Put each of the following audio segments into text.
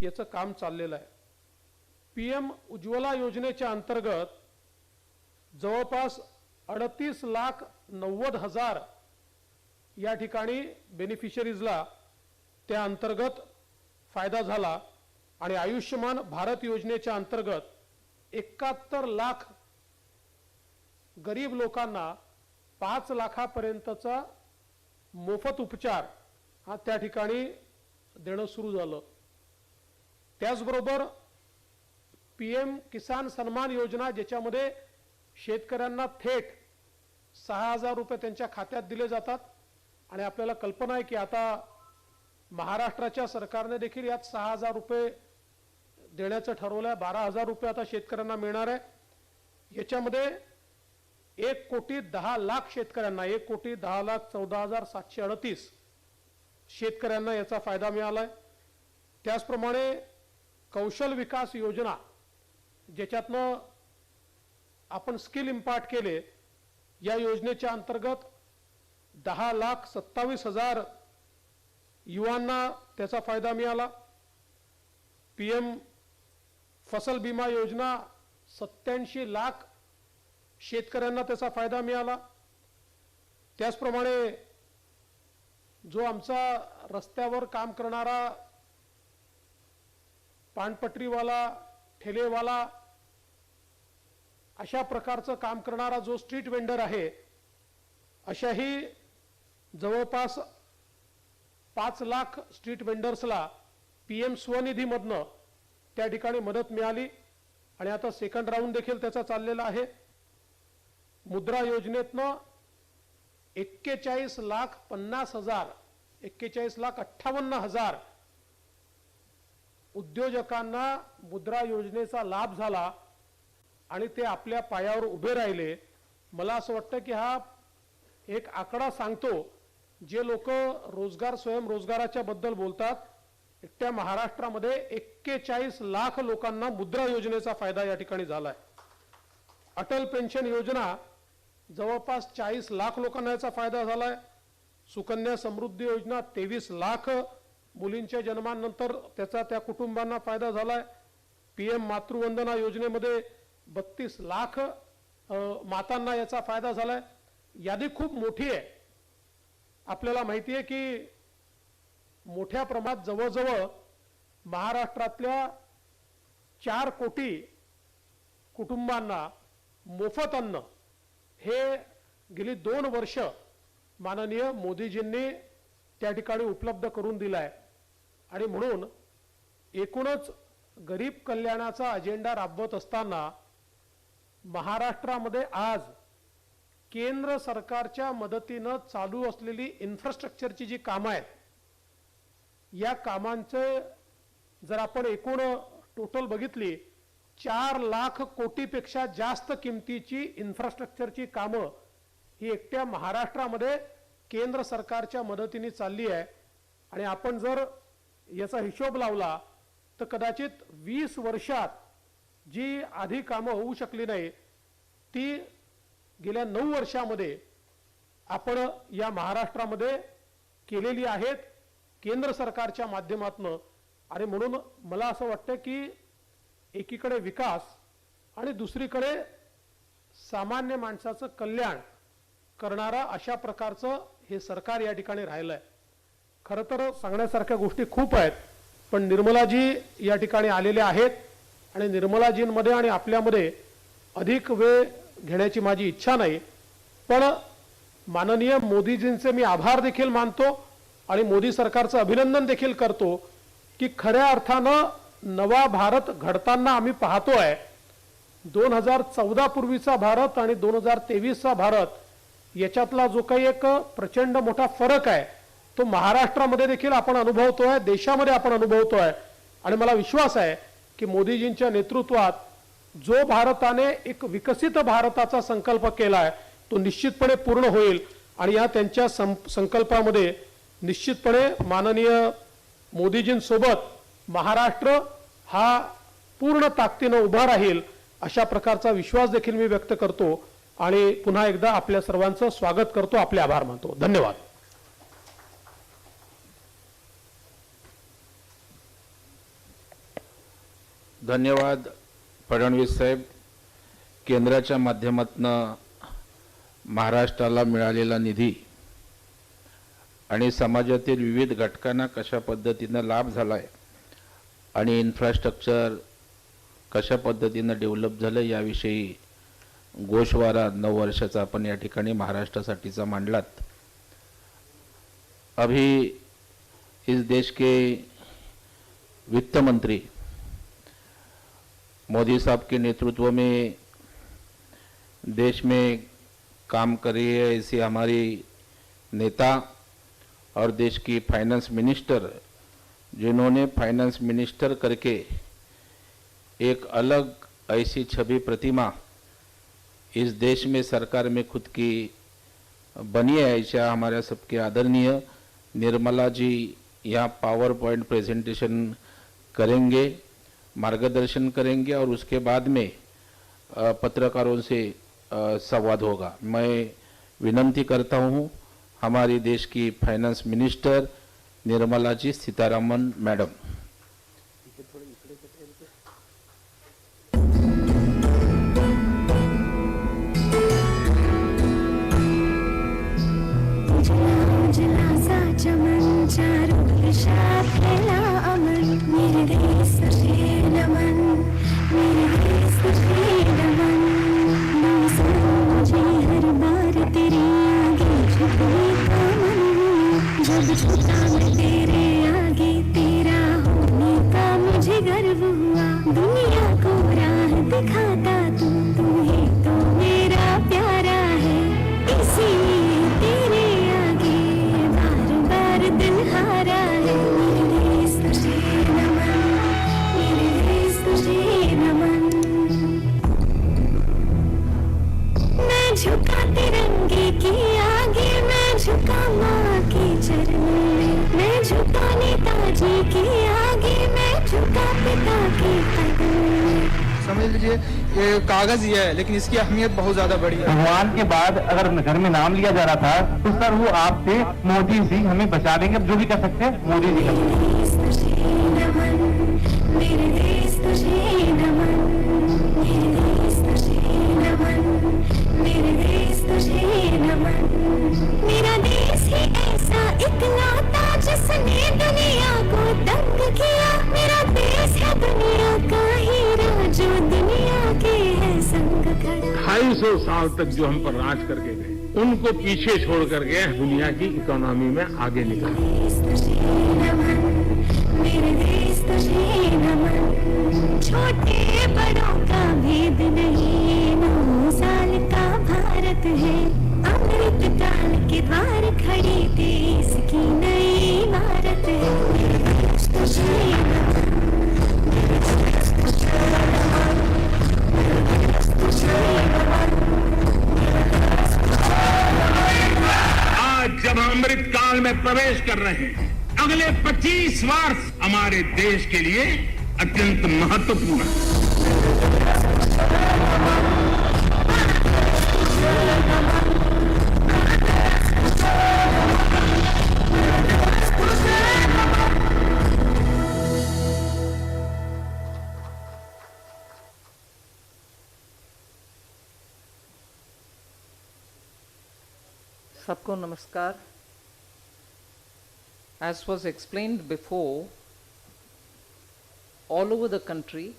याचं काम चाललेलं आहे। पीएम उज्ज्वला योजनेच्या अंतर्गत जवळपास 38,90,000 या ठिकाणी बेनिफिशरीजला त्या अंतर्गत फायदा झाला आणि आयुष्यमान भारत योजनेच्या अंतर्गत 71 लाख गरीब लोकांना 5 लाखापर्यंतचा मोफत उपचार हा त्या ठिकाणी देणं सुरू झालं। त्याचबरोबर पीएम किसान सन्मान योजना ज्याच्यामध्ये शेतकऱ्यांना थेट 6,000 रुपये त्यांच्या खात्यात दिले जातात आणि आपल्याला कल्पना आहे की आता महाराष्ट्राच्या सरकारने देखील यात 6,000 रुपये देण्याचं ठरवलं आहे। 12,000 रुपये आता शेतकऱ्यांना मिळणार आहे। याच्यामध्ये 1,10,00,000 शेतकऱ्यांना 1,10,14,738 शेतकऱ्यांना याचा फायदा मिळाला आहे। त्याचप्रमाणे कौशल विकास योजना ज्याच्यातनं आपण स्किल इम्पार्ट केले, या योजनेच्या अंतर्गत 10,27,000 युवांना त्याचा फायदा मिळाला। पीएम फसल बीमा योजना 87 लाख शेतकऱ्यांना त्याचा फायदा मिळाला। त्याचप्रमाणे जो आमचा रस्त्यावर काम करणारा पानपट्रीवाला, ठेलेवाला अशा प्रकारचं काम करणारा जो स्ट्रीट वेंडर आहे, अशाही जवळपास 5 लाख स्ट्रीट वेंडर्सला पीएम स्वनिधीमधनं त्या ठिकाणी मदत मिळाली आणि आता सेकंड राऊंड देखील त्याचा चाललेला आहे। मुद्रा योजनेतनं 41,50,000 41,58,000 उद्योजकांना मुद्रा योजनेचा लाभ झाला आणि ते आपल्या पायावर उभे राहिले। मला असं वाटतं की हा एक आकडा सांगतो, जे लोक रोजगार स्वयंरोजगाराच्या बद्दल बोलतात, एकट्या महाराष्ट्रामध्ये 41 लाख लोकांना मुद्रा योजनेचा फायदा या ठिकाणी झाला आहे। अटल पेन्शन योजना जवळपास 40 लाख लोकांना याचा फायदा झाला आहे। सुकन्या समृद्धी योजना 23 लाख मुलींच्या जन्मानंतर त्याचा त्या कुटुंबांना फायदा झाला आहे। पीएम मातृवंदना योजनेमध्ये 32 लाख मातांना याचा फायदा झाला आहे। यादी खूप मोठी आहे। आपल्याला माहिती आहे की मोठ्या प्रमाणात जवळजवळ महाराष्ट्रातल्या 4 कोटी कुटुंबांना मोफत अन्न हे गेली 2 वर्ष माननीय मोदीजींनी त्या ठिकाणी उपलब्ध करून दिला आहे आणि म्हणून एकूणच गरीब कल्याणाचा अजेंडा राबवत असताना महाराष्ट्रामध्ये आज केंद्र सरकारच्या मदतीने चालू असलेली इन्फ्रास्ट्रक्चरची जी कामं आहेत, या कामांचे जर आपण एकूण टोटल बघितली 4 लाख कोटीपेक्षा जास्त किमतीची इन्फ्रास्ट्रक्चरची कामं ही एकट्या महाराष्ट्रामध्ये केंद्र सरकारच्या मदतीने चालली आहे आणि आपण जर याचा हिशोब लावला तर कदाचित 20 वर्षात जी आधी कामं होऊ शकली नाही ती गेल्या 9 वर्षामध्ये आपण या महाराष्ट्रामध्ये केलेली आहेत केंद्र सरकारच्या माध्यमातून। आणि म्हणून मला असं वाटतं की एकीकडे विकास आणि दुसरीकडे सामान्य माणसाचं कल्याण करणारा अशा प्रकारचं हे सरकार या ठिकाणी राहिलं आहे। खरं तर सांगण्यासारख्या गोष्टी खूप आहेत, पण निर्मलाजी या ठिकाणी आलेले आहेत आणि निर्मलाजींमध्ये आणि आपल्यामध्ये अधिक वेळ घेण्याची माझी इच्छा नाही, पण माननीय मोदीजींचे मी आभार देखील मानतो आणि मोदी सरकारचं अभिनंदन देखील करतो की खऱ्या अर्थानं नवा भारत घडताना आम्ही पाहतोय। 2014 पूर्वीचा भारत आणि 2023चा भारत याच्यातला जो काही एक प्रचंड मोठा फरक आहे तो महाराष्ट्रामध्ये देखील आपण अनुभवतोय, देशामध्ये आपण अनुभवतोय आणि मला विश्वास आहे की मोदीजींच्या नेतृत्वात जो भारताने एक विकसित भारताचा संकल्प केलाय तो निश्चितपणे पूर्ण होईल आणि या त्यांच्या संकल्पामध्ये निश्चितपणे माननीय मोदीजींसोबत महाराष्ट्र हा पूर्ण ताकदीने उभा राहील अशा प्रकारचा विश्वास देखील मी व्यक्त करतो आणि पुन्हा एकदा आपल्या सर्वांचं स्वागत करतो, आपले आभार मानतो। धन्यवाद। धन्यवाद फडणवीस साहेब. केंद्राच्या माध्यमातून महाराष्ट्राला मिळालेला निधी आणि समाजातील विविध घटकांना कशा पद्धतीने लाभ झालाय आणि इन्फ्रास्ट्रक्चर कशा पद्धतीने डेव्हलप झालं याविषयी गोषवारा 9 वर्षाचा आपण या ठिकाणी महाराष्ट्रासाठीचा मांडलात. अभी इस देश के वित्त मंत्री मोदी साहब के नेतृत्व में देश में काम कर रही है ऐसी हमारी नेता और देश की फाइनेंस मिनिस्टर, जिन्होंने फाइनेंस मिनिस्टर करके एक अलग ऐसी छवि प्रतिमा इस देश में सरकार में खुद की बनी है, ऐसा हमारे सबके आदरणीय निर्मला जी यहाँ पावर पॉइंट प्रेजेंटेशन करेंगे, मार्गदर्शन करेंगे और उसके बाद में पत्रकारों से संवाद होगा. मैं विनंती करता हूँ हमारी देश की finance minister Nirmala ji Sitharaman madam. समझ लीजिए ये कागज ही है, लेकिन इसकी अहमियत बहुत ज्यादा बड़ी है. भगवान के बाद अगर घर में नाम लिया जा रहा था तो सर वो आपसे मोदी जी हमें बचा देंगे. अब जो भी कर सकते हैं मोदी जी मेरा देश ही ऐसा इकलौता जिसने दुनिया को दंग किया. मेरा देश है दुनिया का हीरा जो दुनिया के है संग खड़ा. 250 साल तक जो हम पर राज करके गए उनको पीछे छोड़ करके दुनिया की इकोनॉमी में आगे निकल. मेरे देश तुझे नमन. छोटे बड़ों का भेद नहीं, 9 साल का भारत है. अमृत काल के द्वार खड़ी देश की नई इमारत है. मेरे देश तुझे नमन. मेरे देश तुझे नमन. मेरे देश तुझे नमन. आज जब हम अमृत काल में प्रवेश कर रहे हैं, अगले 25 वर्ष हमारे देश के लिए अत्यंत महत्वपूर्ण है. सबको नमस्कार. As was explained before, all over the country,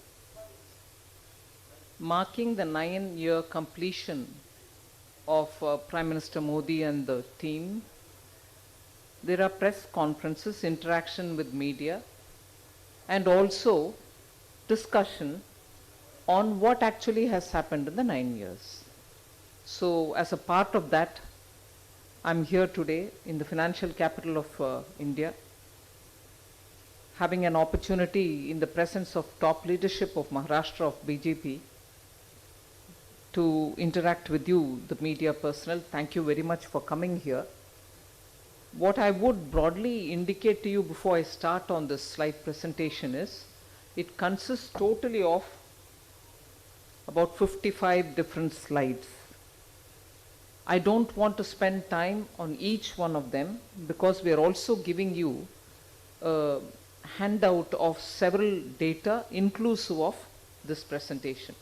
marking the 9-year completion of Prime Minister Modi and the team, there are press conferences, interaction with media, and also discussion on what actually has happened in the 9 years. So as a part of that, I'm here today in the financial capital of India, having an opportunity in the presence of top leadership of Maharashtra of BJP to interact with you, the media personnel. Thank you very much for coming here. What I would broadly indicate to you before I start on this slide presentation is, it consists totally of about 55 different slides. I don't want to spend time on each one of them because we are also giving you handout of several data inclusive of this presentation.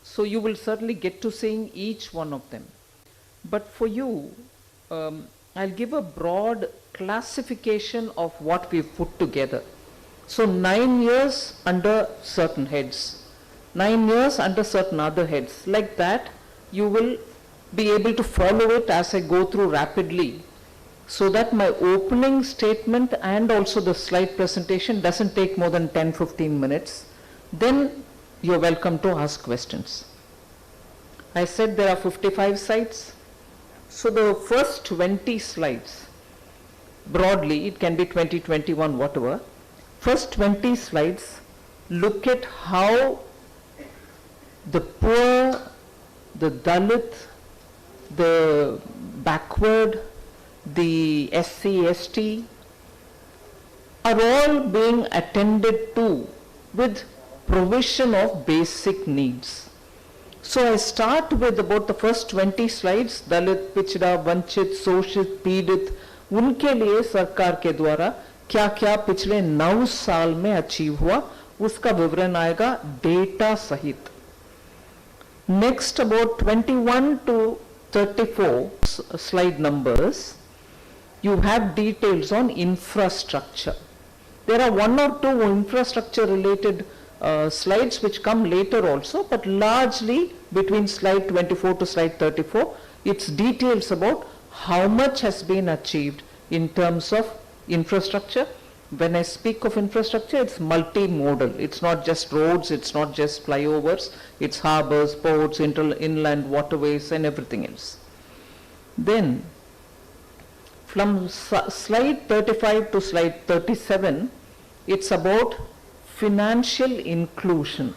So you will certainly get to seeing each one of them. But for you, I'll give a broad classification of what we've put together. So 9 years under certain heads, 9 years under certain other heads. Like that, you will be able to follow it as I go through rapidly, so that my opening statement and also the slide presentation doesn't take more than 10-15 minutes. Then you're welcome to ask questions. I said there are 55 slides. So the first 20 slides, broadly, it can be 20, 21, whatever. First 20 slides look at how the poor, the Dalit, the backward, the SC, ST are all being attended to with provision of basic needs. So I start with about the first 20 slides, Dalit, Pichda, Vanchit, Soshit, Pidit, उनके लिए सरकार के द्वारा क्या क्या पिछले 9 साल में अचीव हुआ, उसका विवरण आएगा डेटा सहित. Next, about 21 to 34 slide numbers, you have details on infrastructure. There are 1 or 2 infrastructure related slides which come later also, but largely between slide 24 to slide 34, it's details about how much has been achieved in terms of infrastructure. When I speak of infrastructure, it's multimodal. It's not just roads, it's not just flyovers, it's harbors, ports, inland waterways and everything else. Then, from slide 35 to slide 37, it's about financial inclusion.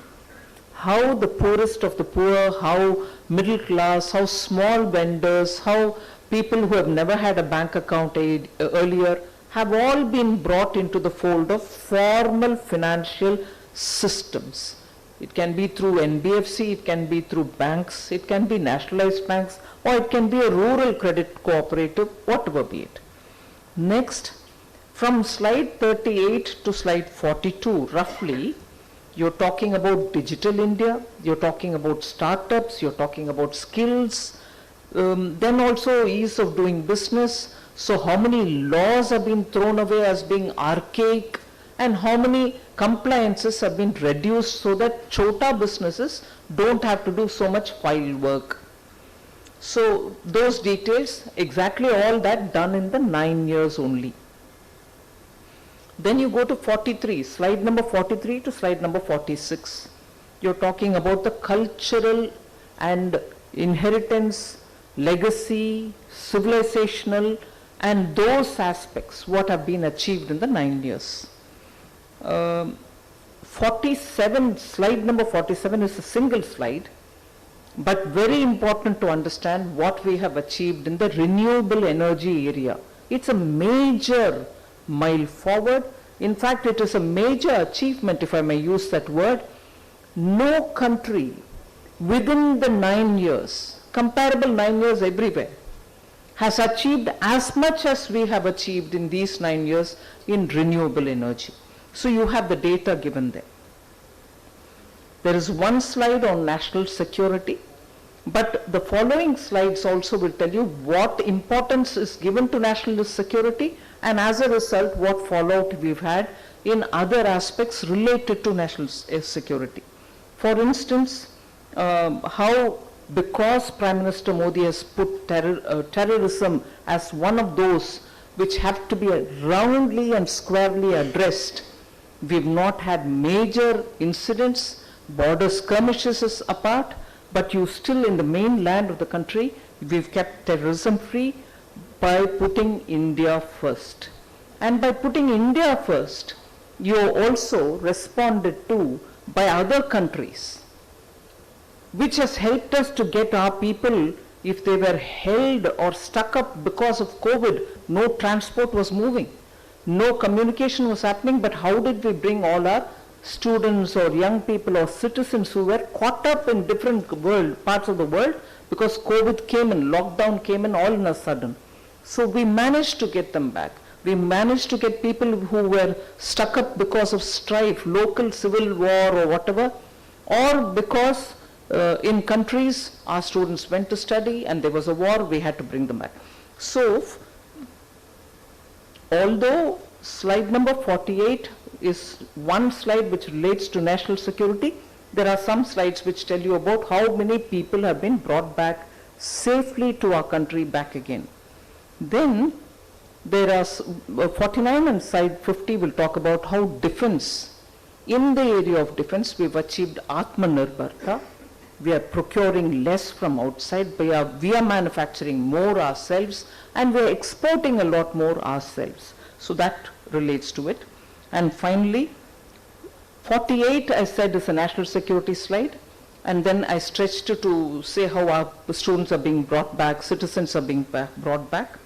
How the poorest of the poor, how middle class, how small vendors, how people who have never had a bank account earlier have all been brought into the fold of formal financial systems. It can be through NBFC, it can be through banks, it can be nationalized banks, or it can be a rural credit cooperative, whatever be it. Next, from slide 38 to slide 42, roughly, you're talking about digital India, you're talking about startups, you're talking about skills, then also ease of doing business. So how many laws have been thrown away as being archaic, and how many compliances have been reduced so that chota businesses don't have to do so much file work. So those details, exactly all that done in the 9 years only. Then you go to 43, slide number 43 to slide number 46. You're talking about the cultural and inheritance, legacy, civilizational, and those aspects, what have been achieved in the 9 years. 47, slide number 47 is a single slide, but very important to understand what we have achieved in the renewable energy area. It's a major mile forward. In fact, it is a major achievement, if I may use that word. No country within the 9 years, comparable 9 years everywhere, has achieved as much as we have achieved in these 9 years in renewable energy. So you have the data given there. There is one slide on national security, but the following slides also will tell you what importance is given to national security, and as a result what fallout we've had in other aspects related to national security. For instance, how, because Prime Minister Modi has put terrorism as one of those which have to be roundly and squarely addressed, we've not had major incidents. Border skirmishes is apart, but you still, in the mainland of the country, we've kept terrorism free by putting India first. And by putting India first, you also responded to by other countries, which has helped us to get our people, if they were held or stuck up because of COVID, no transport was moving, no communication was happening, but how did we bring all our students or young people or citizens who were caught up in different parts of the world because COVID came and lockdown came in all in a sudden. So we managed to get them back. We managed to get people who were stuck up because of strife, local civil war or whatever, or because in countries our students went to study and there was a war, we had to bring them back. So, although slide number 48 is one slide which relates to national security, there are some slides which tell you about how many people have been brought back safely to our country back again. Then there are 49 and slide 50 will talk about how defense, in the area of defense, we've achieved Atmanirbharta. We are procuring less from outside. We are manufacturing more ourselves, and we are exporting a lot more ourselves. So that relates to it. And finally, 48, I said, is a national security slide. And then I stretched to say how our students are being brought back, citizens are being brought back.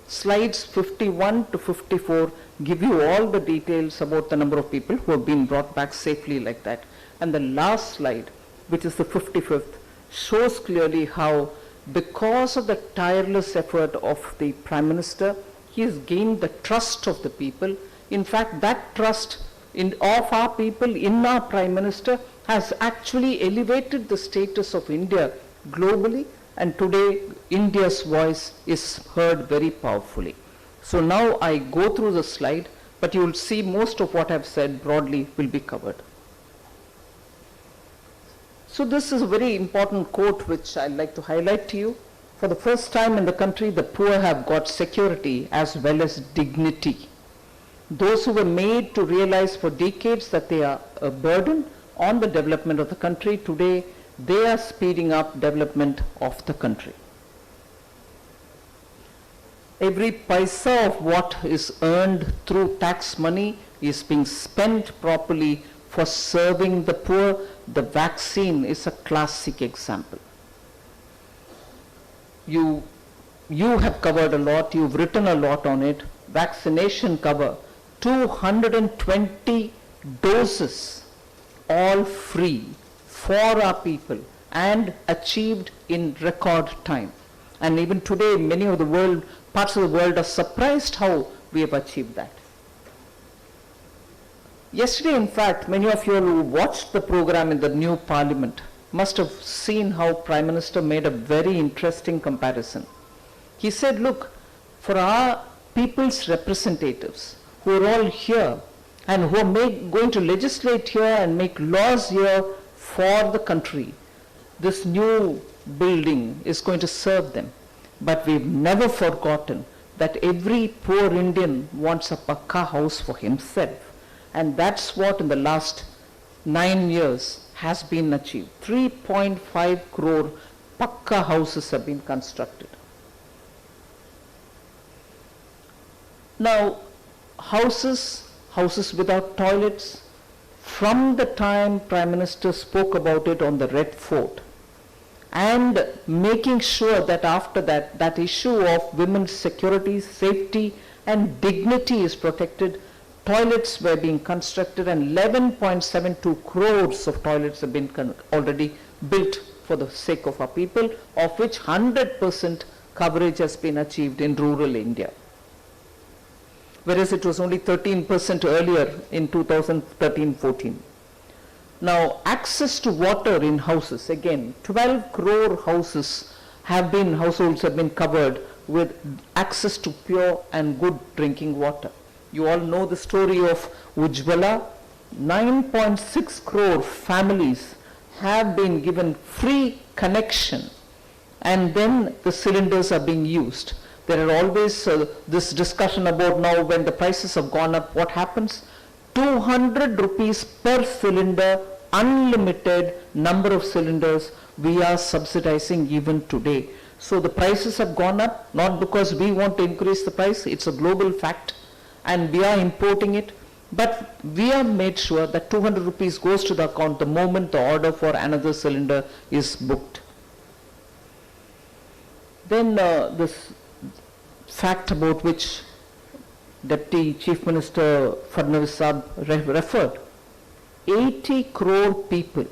Slides 51 to 54 give you all the details about the number of people who have been brought back safely like that. And the last slide, which is the 55th, shows clearly how, because of the tireless effort of the Prime Minister, he has gained the trust of the people. In fact, that trust of our people in our Prime Minister has actually elevated the status of India globally, and today India's voice is heard very powerfully. So now I go through the slide, but you will see most of what I've said broadly will be covered. So this is a very important quote which I'd like to highlight to you. For the first time in the country, the poor have got security as well as dignity. Those who were made to realize for decades that they are a burden on the development of the country, today they are speeding up development of the country. Every paisa of what is earned through tax money is being spent properly for serving the poor. The vaccine is a classic example. You have covered a lot, you've written a lot on it. Vaccination cover, 220 doses, all free for our people and achieved in record time. And even today, many of the parts of the world are surprised how we have achieved that. Yesterday, in fact, many of you who watched the program in the new parliament must have seen how Prime Minister made a very interesting comparison. He said, look, for our people's representatives who are all here and who are going to legislate here and make laws here for the country, this new building is going to serve them. But we've never forgotten that every poor Indian wants a pakka house for himself. And that's what in the last 9 years has been achieved. 3.5 crore pakka houses have been constructed. Now, houses without toilets, from the time Prime Minister spoke about it on the Red Fort, and making sure that after that, that issue of women's security, safety and dignity is protected, toilets were being constructed and 11.72 crores of toilets have been already built for the sake of our people, of which 100% coverage has been achieved in rural India. Whereas it was only 13% earlier in 2013-14. Now, access to water in houses, again, 12 crore households have been covered with access to pure and good drinking water. You all know the story of Ujjwala. 9.6 crore families have been given free connection, and then the cylinders are being used. There are always this discussion about now when the prices have gone up, what happens? 200 rupees per cylinder, unlimited number of cylinders we are subsidizing even today. So the prices have gone up, not because we want to increase the price, it's a global fact, and we are importing it, but we have made sure that 200 rupees goes to the account the moment the order for another cylinder is booked. Then this fact about which Deputy Chief Minister Fadnavis referred, 80 crore people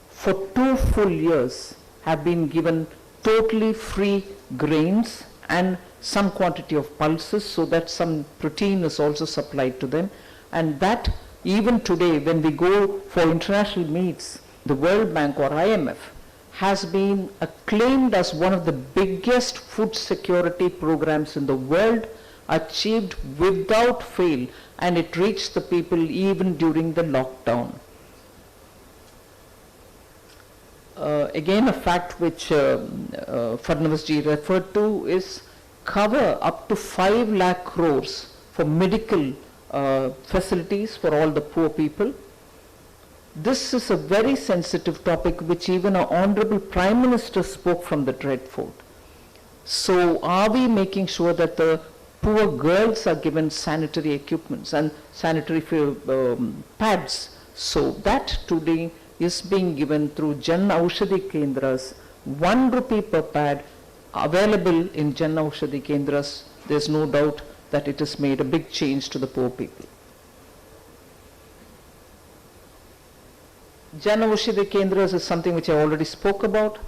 for 2 full years have been given totally free grains and some quantity of pulses so that some protein is also supplied to them. And that even today when we go for international meets, the World Bank or IMF has been acclaimed as one of the biggest food security programs in the world, achieved without fail, and it reached the people even during the lockdown. Again, a fact which Fadnavis ji referred to is cover up to 5 lakh crores for medical facilities for all the poor people. This is a very sensitive topic which even our Honorable Prime Minister spoke from the Dread Fort. So are we making sure that the poor girls are given sanitary equipments and sanitary pads? So that today is being given through Jan Aushadhi Kendras, 1 rupee per pad available in Jan Aushadhi Kendras. There's no doubt that it has made a big change to the poor people. Jan Aushadhi Kendras is something which I already spoke about.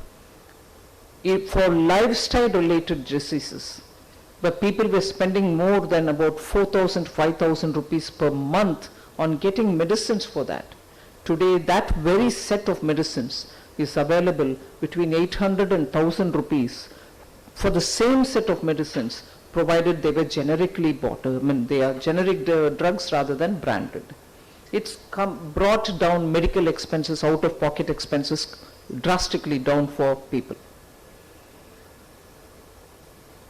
For lifestyle related diseases, where people were spending more than about 4,000, 5,000 rupees per month on getting medicines for that. Today, that very set of medicines is available between 800 and 1,000 rupees for the same set of medicines, provided they were generically bought. I mean, they are generic drugs rather than branded. It's brought down medical expenses, out-of-pocket expenses drastically down for people.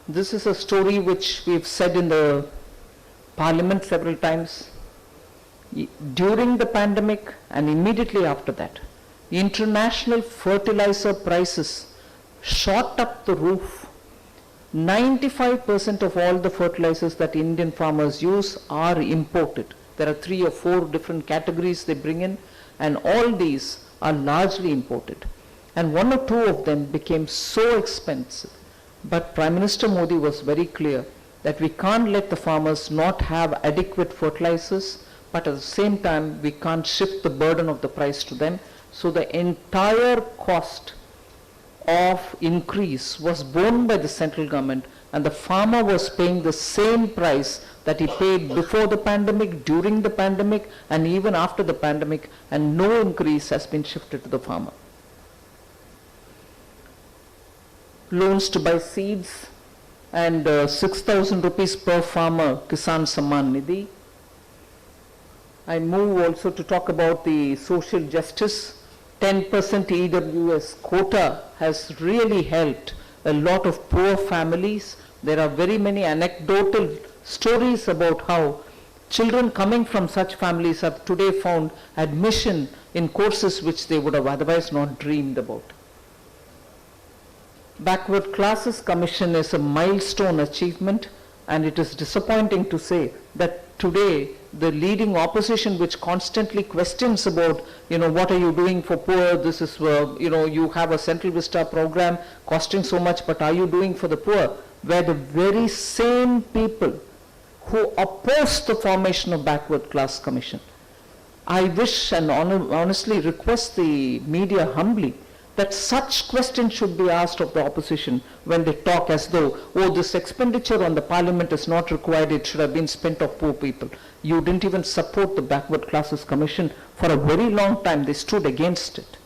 This is a story which we've said in the Parliament several times. During the pandemic and immediately after that, international fertilizer prices shot up the roof. 95% of all the fertilizers that Indian farmers use are imported. There are 3 or 4 different categories they bring in, and all these are largely imported. And 1 or 2 of them became so expensive. But Prime Minister Modi was very clear that we can't let the farmers not have adequate fertilizers, but at the same time we can't shift the burden of the price to them. So the entire cost of increase was borne by the central government, and the farmer was paying the same price that he paid before the pandemic, during the pandemic, and even after the pandemic, and no increase has been shifted to the farmer. Loans to buy seeds and 6,000 rupees per farmer Kisan Samman Nidhi. I move also to talk about the social justice. 10% EWS quota has really helped a lot of poor families. There are very many anecdotal stories about how children coming from such families have today found admission in courses which they would have otherwise not dreamed about. Backward Classes Commission is a milestone achievement, and it is disappointing to say that today the leading opposition, which constantly questions about, what are you doing for poor, this is, you have a Central Vista program costing so much, but are you doing for the poor, were the very same people who opposed the formation of Backward Class Commission. I wish and honestly request the media humbly that such questions should be asked of the opposition when they talk as though, this expenditure on the parliament is not required, it should have been spent on poor people. You didn't even support the Backward Classes Commission. For a very long time, they stood against it.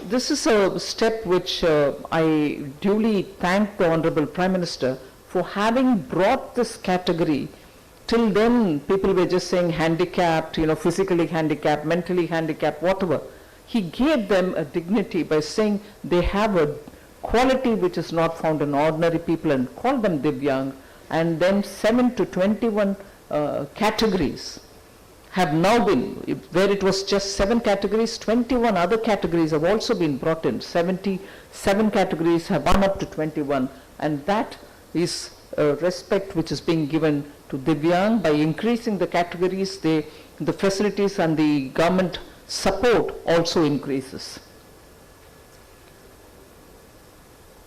This is a step which I duly thank the Honorable Prime Minister for having brought this category. Till then, people were just saying handicapped, physically handicapped, mentally handicapped, whatever. He gave them a dignity by saying they have a quality which is not found in ordinary people, and called them Divyang. And then 7 to 21 categories have now been, where it was just 7 categories, 21 other categories have also been brought in. 77 categories have gone up to 21, and that is respect which is being given to Divyang. By increasing the categories, the facilities and the government support also increases.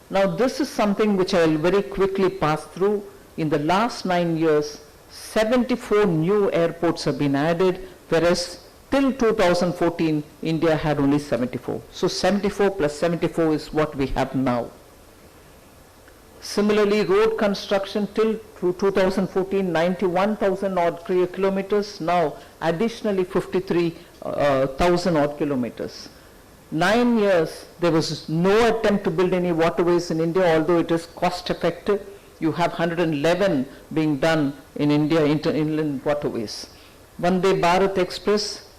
Now this is something which I will very quickly pass through. In the last 9 years, 74 new airports have been added, whereas till 2014, India had only 74. So 74 plus 74 is what we have now. Similarly, road construction till 2014, 91,000 odd kilometers, now additionally 53,000 odd kilometers. 9 years, there was no attempt to build any waterways in India, although it is cost effective. You have 111 being done in India, inland waterways. Vande Bharat Express,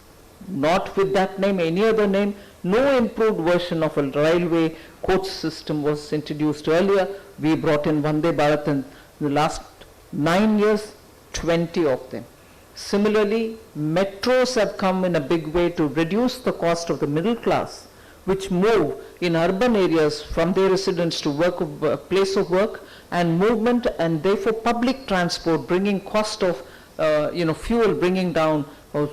not with that name, any other name, no improved version of a railway coach system was introduced earlier. We brought in Vande Bharat in the last 9 years, 20 of them. Similarly, metros have come in a big way to reduce the cost of the middle class, which move in urban areas from their residence to place of work and movement, and therefore public transport, bringing cost of fuel, bringing down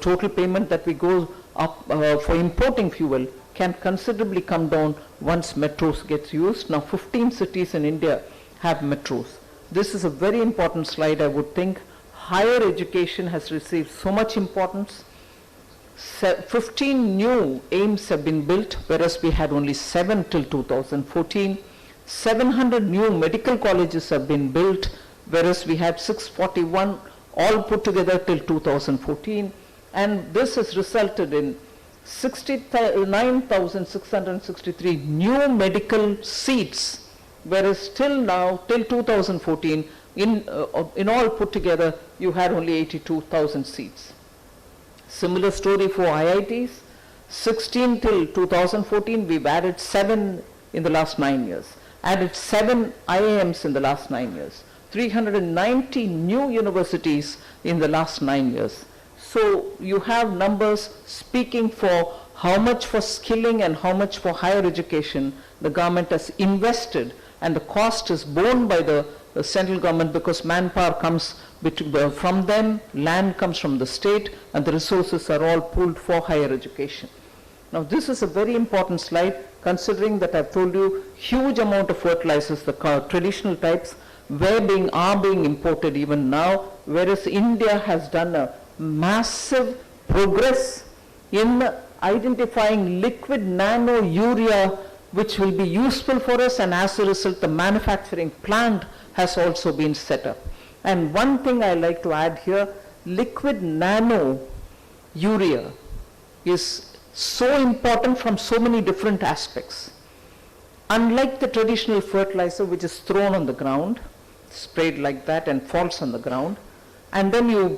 total payment that we go up for importing fuel can considerably come down once metros gets used. Now 15 cities in India have metros. This is a very important slide, I would think. Higher education has received so much importance. 15 new AIIMS have been built, whereas we had only 7 till 2014. 700 new medical colleges have been built, whereas we had 641 all put together till 2014. And this has resulted in 69,663 new medical seats, whereas till now, till 2014, in all put together, you had only 82,000 seats. Similar story for IITs. 16 till 2014, we've added 7 in the last 9 years. Added 7 IIMs in the last 9 years. 390 new universities in the last 9 years. So you have numbers speaking for how much for skilling and how much for higher education the government has invested, and the cost is borne by the central government because manpower comes from them, land comes from the state, and the resources are all pooled for higher education. Now this is a very important slide, considering that I've told you huge amount of fertilizers, the traditional types, are being imported even now, whereas India has done a massive progress in identifying liquid nano urea, which will be useful for us, and as a result the manufacturing plant has also been set up. And one thing I like to add here, liquid nano urea is so important from so many different aspects. Unlike the traditional fertilizer, which is thrown on the ground, sprayed like that and falls on the ground, and then you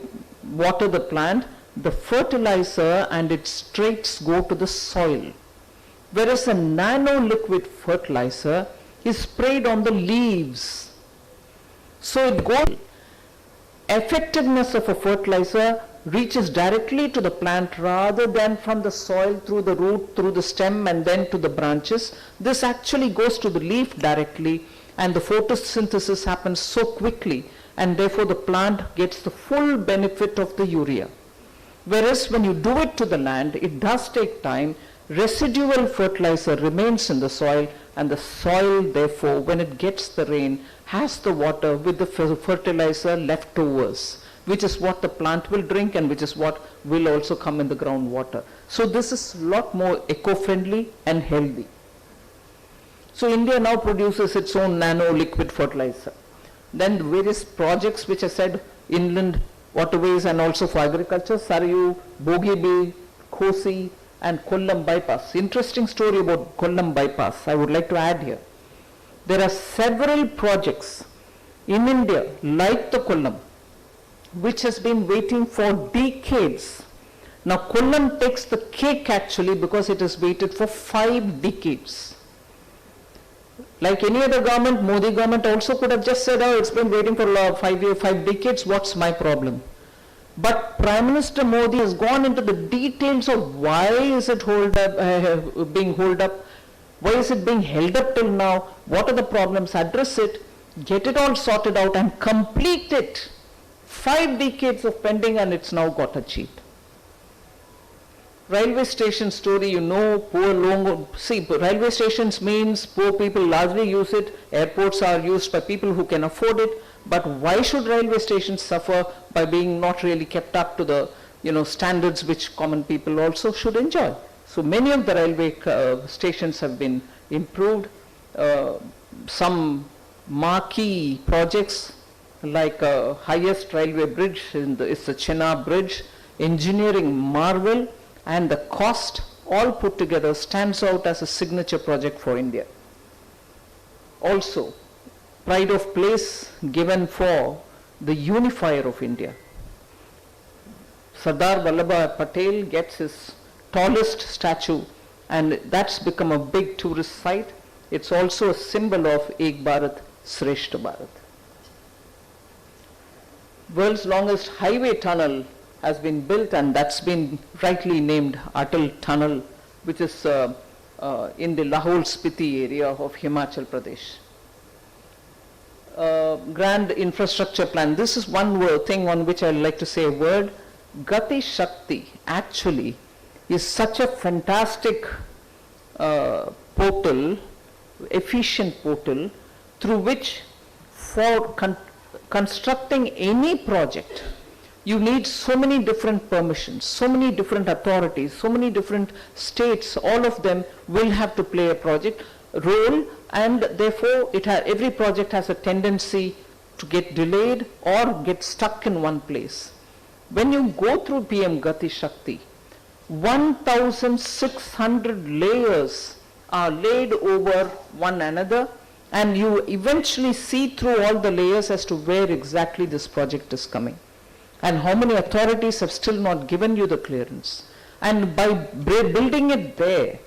water the plant, the fertilizer and its traits go to the soil. Whereas a nano liquid fertilizer is sprayed on the leaves. So it goes, effectiveness of a fertilizer reaches directly to the plant rather than from the soil through the root, through the stem, and then to the branches. This actually goes to the leaf directly, and the photosynthesis happens so quickly, and therefore the plant gets the full benefit of the urea. Whereas when you do it to the land, it does take time. Residual fertilizer remains in the soil, and the soil therefore, when it gets the rain, has the water with the fertilizer leftovers, which is what the plant will drink and which is what will also come in the groundwater. So this is a lot more eco-friendly and healthy. So India now produces its own nano liquid fertilizer. Then the various projects which I said, inland waterways and also for agriculture, Sarayu, Bogibeel, Kosi, and Kollam bypass. Interesting story about Kollam bypass I would like to add here. There are several projects in India like the Kollam, which has been waiting for decades. Now Kollam takes the cake actually because it has waited for 5 decades. Like any other government, Modi government also could have just said, oh, it's been waiting for 5 decades, what's my problem? But Prime Minister Modi has gone into the details of why is it being held up, why is it being held up till now, what are the problems, address it, get it all sorted out and complete it. 5 decades of pending and it's now got achieved. Railway station story, you know, railway stations means poor people largely use it, airports are used by people who can afford it, but why should railway stations suffer by being not really kept up to the standards which common people also should enjoy? So many of the railway stations have been improved, some marquee projects like highest railway bridge, it's the Chenab Bridge, engineering marvel, and the cost all put together stands out as a signature project for India. Also, pride of place given for the unifier of India. Sardar Vallabhbhai Patel gets his tallest statue, and that's become a big tourist site. It's also a symbol of Ek Bharat, Shreshth Bharat. World's longest highway tunnel has been built, and that's been rightly named Atal Tunnel, which is in the Lahore Spiti area of Himachal Pradesh. Grand infrastructure plan. This is one thing on which I'd like to say a word. Gati Shakti actually is such a fantastic portal, efficient portal, through which for constructing any project, you need so many different permissions, so many different authorities, so many different states, all of them will have to play a project role, and therefore every project has a tendency to get delayed or get stuck in one place. When you go through PM Gati Shakti, 1,600 layers are laid over one another, and you eventually see through all the layers as to where exactly this project is coming, and how many authorities have still not given you the clearance. And by building it there,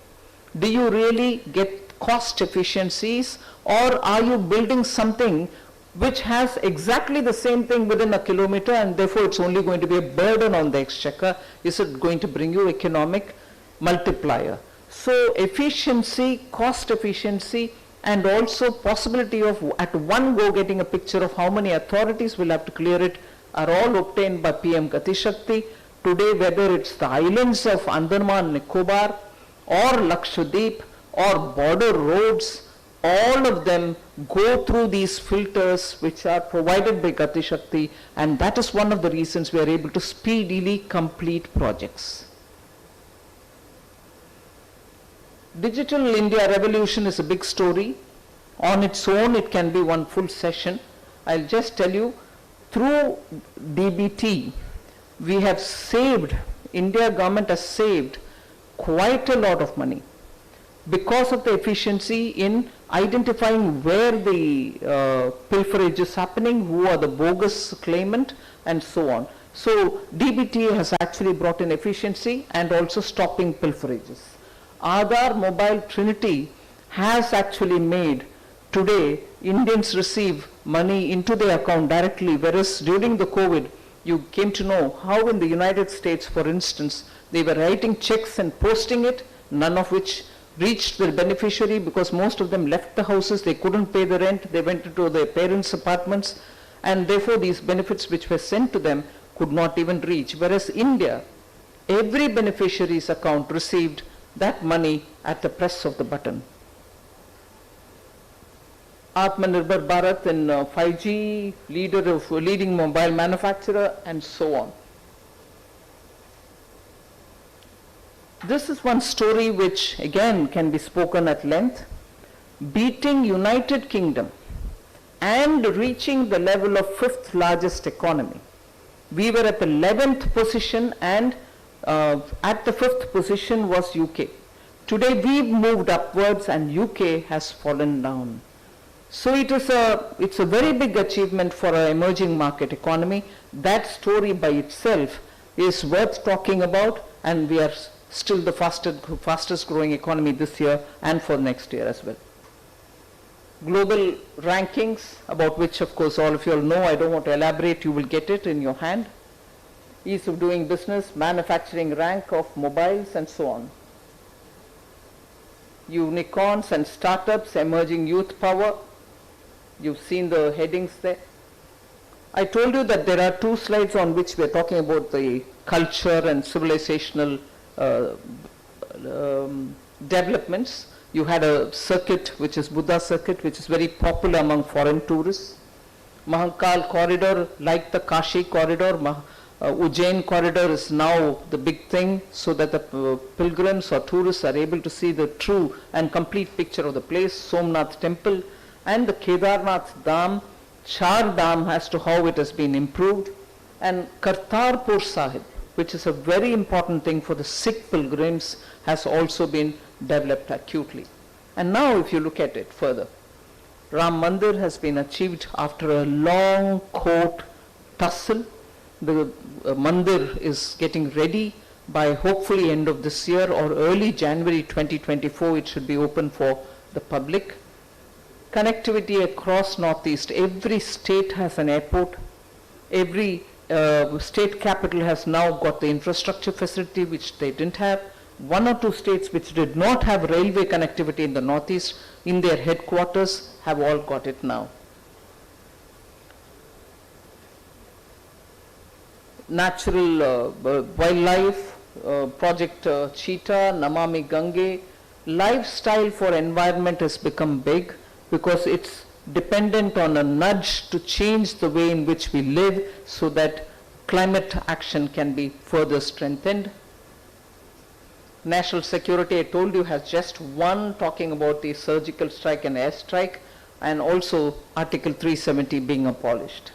do you really get cost efficiencies, or are you building something which has exactly the same thing within a kilometer, and therefore it's only going to be a burden on the exchequer? Is it going to bring you economic multiplier? So efficiency, cost efficiency, and also possibility of at one go getting a picture of how many authorities will have to clear it are all obtained by PM Gati Shakti. Today, whether it's the islands of Andaman Nicobar or Lakshadweep or border roads, all of them go through these filters which are provided by Gati Shakti, and that is one of the reasons we are able to speedily complete projects. Digital India revolution is a big story. On its own, it can be one full session. I'll just tell you, through DBT, we have saved, India government has saved quite a lot of money because of the efficiency in identifying where the pilferage is happening, who are the bogus claimant, and so on. So DBT has actually brought in efficiency and also stopping pilferages. Aadhaar Mobile Trinity has actually made today Indians receive money into their account directly, whereas during the COVID, you came to know how in the United States, for instance, they were writing checks and posting it, none of which reached the beneficiary because most of them left the houses, they couldn't pay the rent, they went into their parents' apartments, and therefore these benefits which were sent to them could not even reach. Whereas India, every beneficiary's account received that money at the press of the button. Atmanirbhar Bharat in 5G, leading mobile manufacturer, and so on. This is one story which again can be spoken at length. Beating United Kingdom and reaching the level of 5th largest economy. We were at the 11th position, and at the 5th position was UK. Today we've moved upwards and UK has fallen down. So it's a very big achievement for an emerging market economy. That story by itself is worth talking about, and we are still the fastest growing economy this year and for next year as well. Global rankings, about which of course all of you all know, I don't want to elaborate, you will get it in your hand. Ease of doing business, manufacturing rank of mobiles, and so on. Unicorns and startups, emerging youth power. You've seen the headings there. I told you that there are 2 slides on which we are talking about the culture and civilizational developments. You had a circuit, which is Buddha circuit, which is very popular among foreign tourists. Mahankal corridor, like the Kashi corridor, Ujjain corridor is now the big thing, so that the pilgrims or tourists are able to see the true and complete picture of the place. Somnath temple, and the Kedarnath Dham, Char Dham as to how it has been improved, and Kartarpur Sahib, which is a very important thing for the Sikh pilgrims, has also been developed acutely. And now if you look at it further, Ram Mandir has been achieved after a long court tussle. The Mandir is getting ready. By hopefully end of this year or early January 2024, it should be open for the public. Connectivity across Northeast. Every state has an airport. Every state capital has now got the infrastructure facility which they didn't have. One or two states which did not have railway connectivity in the Northeast, in their headquarters, have all got it now. Natural wildlife, Project Cheetah, Namami Gange. Lifestyle for environment has become big because it's dependent on a nudge to change the way in which we live so that climate action can be further strengthened. National security, I told you, has just one, talking about the surgical strike and air strike, and also Article 370 being abolished.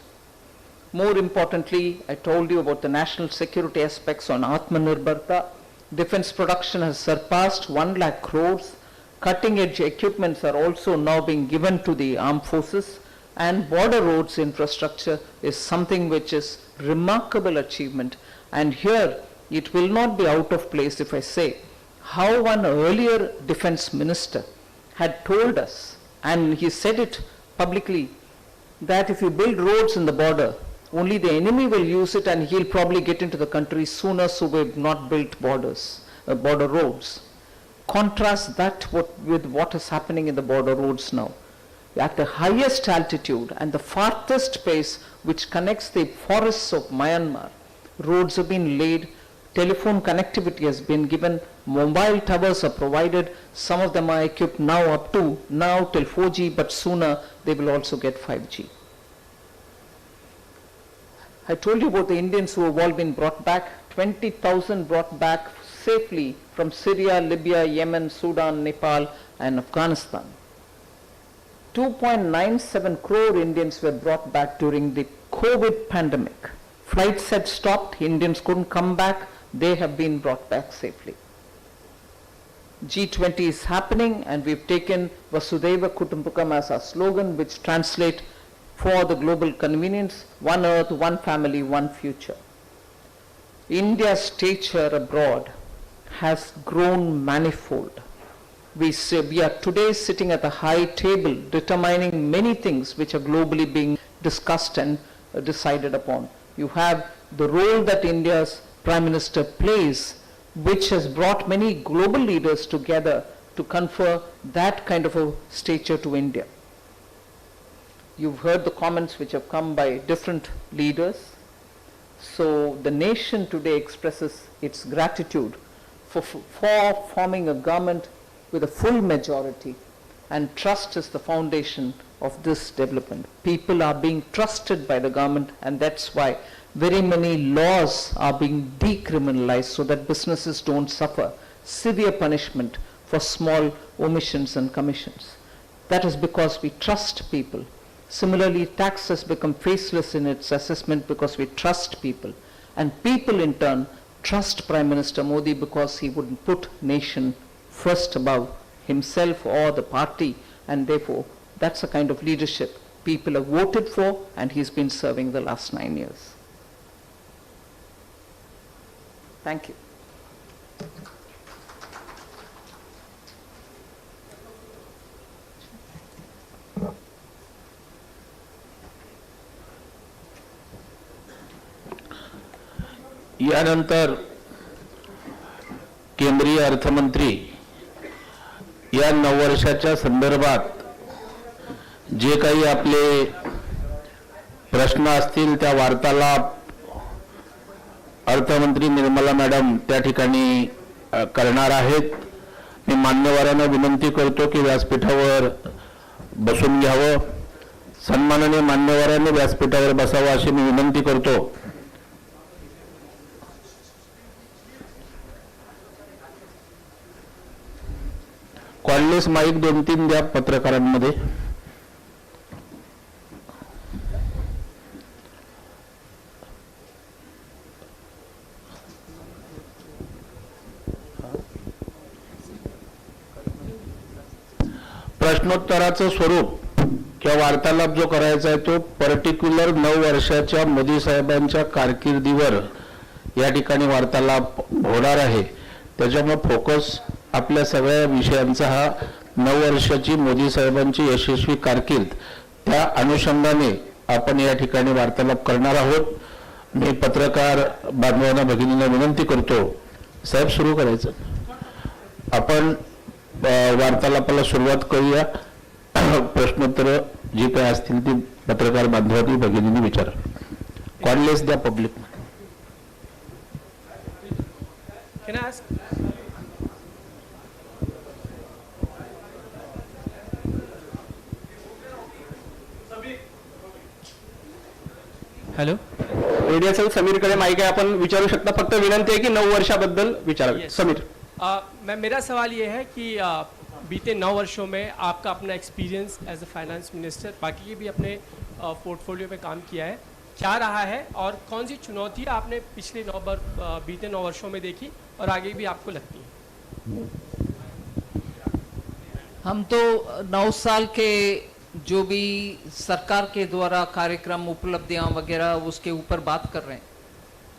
More importantly, I told you about the national security aspects on Atmanirbharta. Defense production has surpassed 1 lakh crores. Cutting edge equipments are also now being given to the armed forces, and border roads infrastructure is something which is remarkable achievement. And here it will not be out of place if I say how one earlier defense minister had told us, and he said it publicly, that if you build roads in the border, only the enemy will use it and he'll probably get into the country sooner, so we've not built border roads. Contrast that with what is happening in the border roads now. At the highest altitude and the farthest place which connects the forests of Myanmar, roads have been laid, telephone connectivity has been given, mobile towers are provided, some of them are equipped now till 4G, but sooner they will also get 5G. I told you about the Indians who have all been brought back, 20,000 brought back safely from Syria, Libya, Yemen, Sudan, Nepal and Afghanistan. 2.97 crore Indians were brought back during the COVID pandemic. Flights had stopped, Indians couldn't come back, they have been brought back safely. G20 is happening and we've taken Vasudhaiva Kutumbakam as our slogan, which translates for the global convenience, one earth, one family, one future. India's stature abroad has grown manifold. We are today sitting at a high table determining many things which are globally being discussed and decided upon. You have the role that India's Prime Minister plays, which has brought many global leaders together to confer that kind of a stature to India. You've heard the comments which have come by different leaders. So the nation today expresses its gratitude for forming a government with a full majority, and trust is the foundation of this development. People are being trusted by the government, and that's why very many laws are being decriminalized so that businesses don't suffer severe punishment for small omissions and commissions. That is because we trust people. Similarly, tax has become faceless in its assessment because we trust people. And people in turn trust Prime Minister Modi because he wouldn't put nation first above himself or the party, and therefore that's the kind of leadership people have voted for, and he's been serving the last 9 years. Thank you. यानंतर केंद्रीय अर्थमंत्री या नववर्षाच्या संदर्भात जे काही आपले प्रश्न असतील त्या वार्तालाप अर्थमंत्री निर्मला मॅडम त्या ठिकाणी करणार आहेत. मी मान्यवरांना विनंती करतो की व्यासपीठावर बसून घ्यावं. सन्माननीय मान्यवरांनी व्यासपीठावर बसावं अशी मी विनंती करतो. कॉललेस माईक 2-3 द्या पत्रकारांमध्ये. प्रश्नोत्तराचं स्वरूप किंवा वार्तालाप जो करायचा आहे तो पर्टिक्युलर 9 वर्षाच्या मोदी साहेबांच्या कारकिर्दीवर या ठिकाणी वार्तालाप होणार आहे. त्याच्यामुळे फोकस आपल्या सगळ्या विषयांचा हा 9 वर्षाची मोदी साहेबांची यशस्वी कारकीर्द त्या अनुषंगाने आपण या ठिकाणी वार्तालाप करणार आहोत. मी पत्रकार बांधवांना भगिनींना विनंती करतो, साहेब सुरू करायचं. आपण वार्तालापाला सुरुवात करूया. प्रश्नोत्तर जी काय असतील ती पत्रकार बांधवांनी भगिनींनी विचारा. कॉलेज द्या public. Can I ask? Hello, media cell समीरकडे माईक आहे, आपण विचारू शकता. फक्त विनंती आहे की 9 वर्षाबद्दल विचारावे. समीर. मेरा सवाल ये है कि बीते 9 वर्षों में आपका अपना experience as a finance minister, बाकी के भी अपने पोर्टफोलियो में काम किया है, क्या रहा है और कौन सी चुनौती आपने पिछले बीते 9 वर्षों में देखी और आगे भी आपको लगती है? हम तो 9 साल के जो भी सरकार के द्वारा कार्यक्रम उपलब्धियां वगैरह उसके ऊपर बात कर रहे हैं,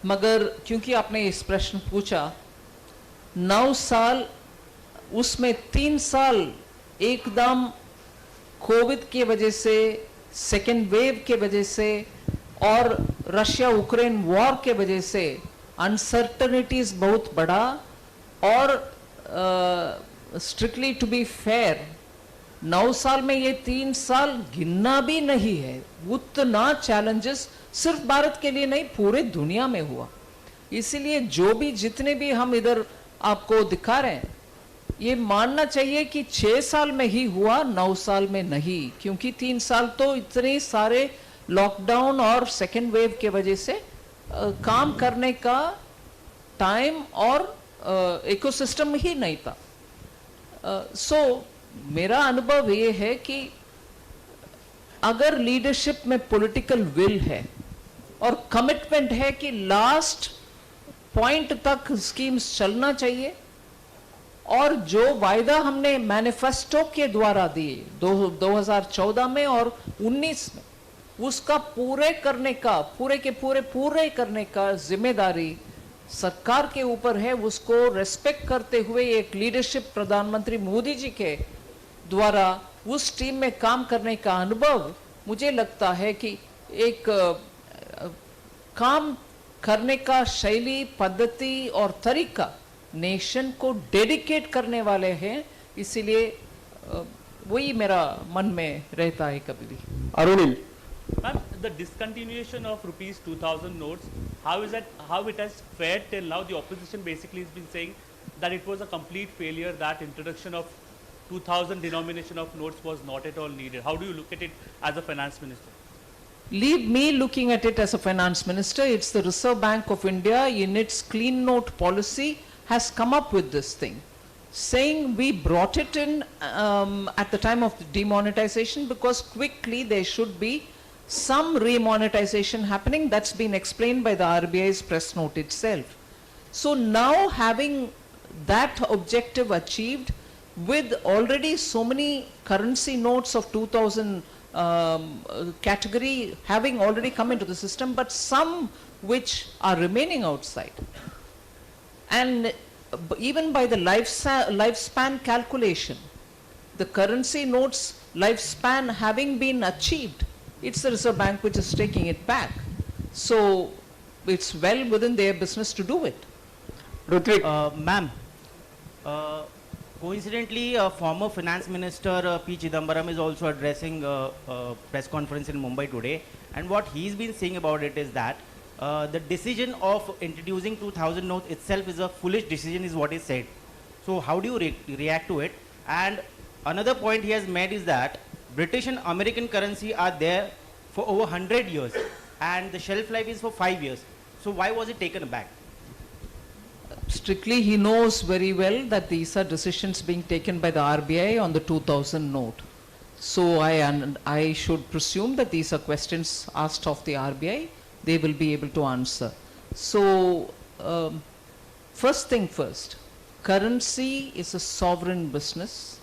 मगर क्योंकि आपने इस प्रश्न पूछा, 9 साल उसमें 3 साल एकदम कोविड की वजह से, सेकेंड वेव के वजह से और रशिया यूक्रेन वॉर के वजह से अनसर्टनिटीज बहुत बढ़ा. और स्ट्रिक्टली टू बी फेयर, 9 साल में ये 3 साल गिनना भी नहीं है. उतना चैलेंजेस सिर्फ भारत के लिए नहीं, पूरे दुनिया में हुआ. इसीलिए जो भी जितने भी हम इधर आपको दिखा रहे हैं, ये मानना चाहिए कि 6 साल में ही हुआ, 9 साल में नहीं. क्योंकि 3 साल तो इतने सारे लॉकडाउन और सेकेंड वेव के वजह से काम करने का टाइम और इकोसिस्टम ही नहीं था. सो मेरा अनुभव ये है कि अगर लीडरशिप में पॉलिटिकल विल है और कमिटमेंट है कि लास्ट पॉइंट तक स्कीम्स चलना चाहिए, और जो वायदा हमने मैनिफेस्टो के द्वारा दिए 2014 में और 19 में, उसका पूरे करने का जिम्मेदारी सरकार के ऊपर है. उसको रेस्पेक्ट करते हुए एक लीडरशिप प्रधानमंत्री मोदी जी के द्वारा उस टीम में काम करने का अनुभव, मुझे लगता है कि एक काम करने का शैली, पद्धति और तरीका नेशन को डेडिकेट करने वाले हैं. इसीलिए वही मेरा मन में रहता है कभी भी. अरुणिल. Ma'am, the discontinuation of rupees 2000 notes, how it has fared till now? The opposition basically has been saying that it was a complete failure, that introduction of 2000 denomination of notes was not at all needed. How do you look at it as a finance minister? Leave me looking at it as a finance minister. It's the Reserve Bank of India in its clean note policy has come up with this thing, saying we brought it in at the time of the demonetization because quickly there should be some remonetization happening. That's been explained by the RBI's press note itself. So now having that objective achieved with already so many currency notes of 2000 category having already come into the system, but some which are remaining outside. And even by the lifespan calculation, the currency notes lifespan having been achieved, it's the Reserve Bank which is taking it back. So it's well within their business to do it. Ritwik. Ma'am, coincidentally, former finance minister P. Chidambaram is also addressing a press conference in Mumbai today, and what he's been saying about it is that the decision of introducing 2000 notes itself is a foolish decision, is what he said. So how do you react to it? And another point he has made is that British and American currency are there for over 100 years and the shelf life is for 5 years. So why was it taken back? Strictly, he knows very well that these are decisions being taken by the RBI on the 2000 note. So I should presume that these are questions asked of the RBI. They will be able to answer. So first thing first, currency is a sovereign business.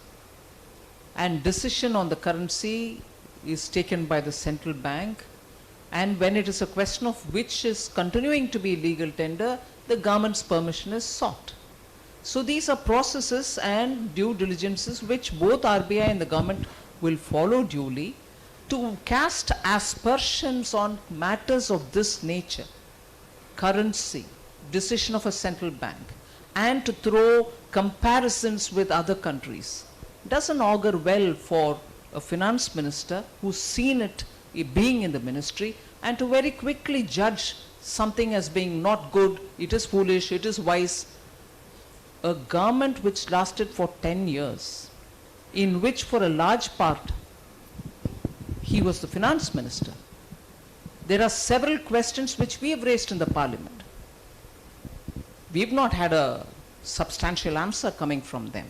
and decision on the currency is taken by the central bank, and when it is a question of which is continuing to be legal tender, the government's permission is sought. So these are processes and due diligences which both RBI and the government will follow duly. To cast aspersions on matters of this nature, currency, decision of a central bank, and to throw comparisons with other countries doesn't augur well for a finance minister who's seen it being in the ministry, and to very quickly judge something as being not good, it is foolish, it is wise. A government which lasted for 10 years, in which for a large part he was the finance minister. There are several questions which we have raised in the parliament. We've not had a substantial answer coming from them.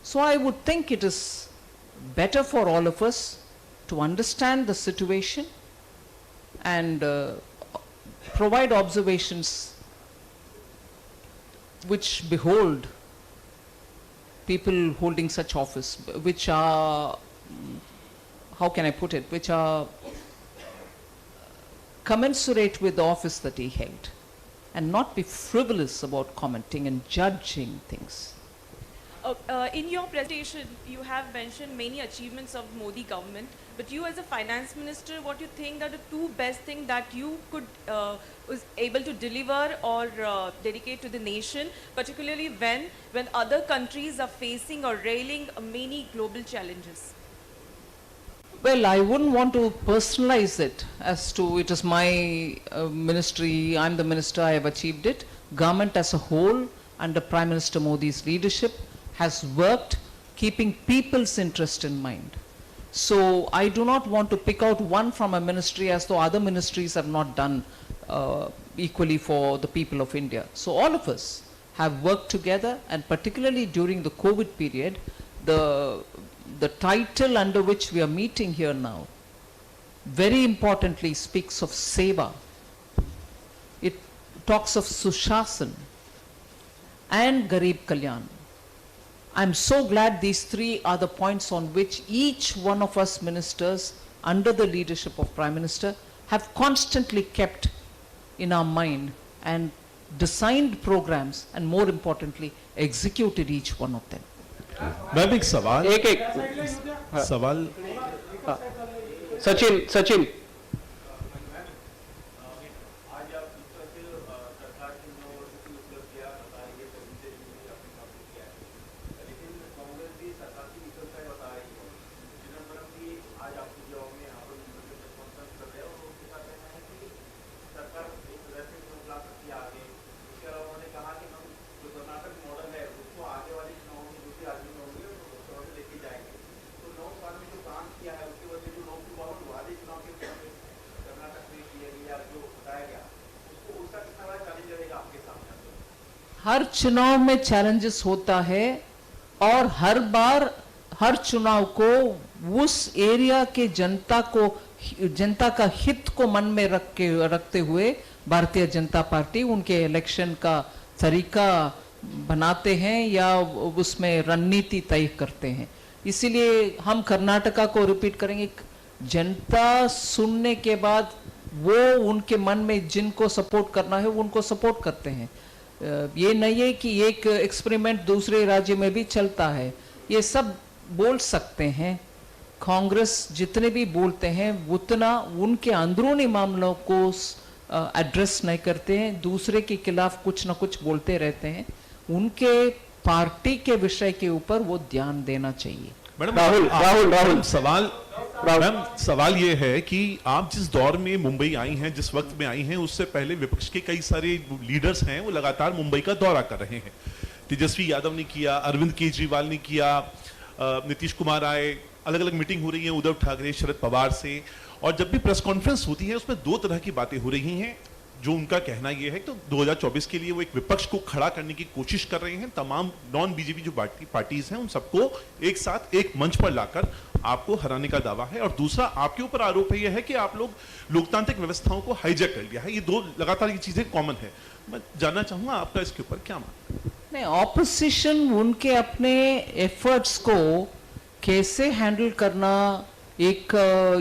So I would think it is better for all of us to understand the situation and provide observations which behold people holding such office, which are, how can I put it, which are commensurate with the office that he held, and not be frivolous about commenting and judging things. In your presentation, you have mentioned many achievements of Modi government, but you as a finance minister, what do you think are the two best things that you could was able to deliver or dedicate to the nation, particularly when other countries are facing or railing many global challenges? Well, I wouldn't want to personalize it as to it is my ministry, I'm the minister, I have achieved it. Government as a whole, under Prime Minister Modi's leadership, has worked keeping people's interest in mind. So I do not want to pick out one from a ministry as though other ministries have not done equally for the people of India. So all of us have worked together, and particularly during the COVID period, the title under which we are meeting here now very importantly speaks of Seva. It talks of Sushasan and Garib Kalyan. I'm so glad these three are the points on which each one of us ministers under the leadership of Prime Minister have constantly kept in our mind and designed programs, and more importantly executed each one of them. Ma'am एक सवाल सवाल सचिन हर चुनाव में challenges होता है, और हर बार हर चुनाव को उस एरिया के जनता का हित को मन में रखते हुए भारतीय जनता पार्टी उनके इलेक्शन का तरीका बनाते हैं या उसमें रणनीति तय करते हैं. इसीलिए हम कर्नाटका को रिपीट करेंगे. जनता सुनने के बाद वो उनके मन में जिनको सपोर्ट करना है उनको सपोर्ट करते हैं. ये नहीं है कि एक एक्सपेरिमेंट दूसरे राज्य में भी चलता है. ये सब बोल सकते हैं. कांग्रेस जितने भी बोलते हैं उतना उनके अंदरूनी मामलों को एड्रेस नहीं करते हैं, दूसरे के खिलाफ कुछ ना कुछ बोलते रहते हैं. उनके पार्टी के विषय के ऊपर वो ध्यान देना चाहिए. राहुल सवाल ये है कि आप जिस दौर में मुंबई आई हैं, जिस वक्त में आई हैं, उससे पहले विपक्ष के कई सारे लीडर्स हैं वो लगातार मुंबई का दौरा कर रहे हैं. तेजस्वी यादव ने किया, अरविंद केजरीवाल ने किया, नीतीश कुमार आए, अलग अलग मीटिंग हो रही है उद्धव ठाकरे, शरद पवार से. और जब भी प्रेस कॉन्फ्रेंस होती है उसमें दो तरह की बातें हो रही हैं. जो उनका कहना यह है तो 2024 के लिए वो एक विपक्ष को खड़ा करने की कोशिश कर रहे हैं. तमाम नॉन बीजेपी जो पार्टीज हैं उन सबको एक साथ एक मंच पर लाकर आपको हराने का दावा है. और दूसरा आपके ऊपर आरोप यह है कि आप लोग लोकतांत्रिक व्यवस्थाओं को हाईजैक कर लिया है. ये दो लगातार ये चीजें कॉमन है. मैं जानना चाहूंगा आपका इसके ऊपर क्या मानना है. नहीं, ऑपोजिशन उनके अपने एफर्ट्स को कैसे हैंडल करना, एक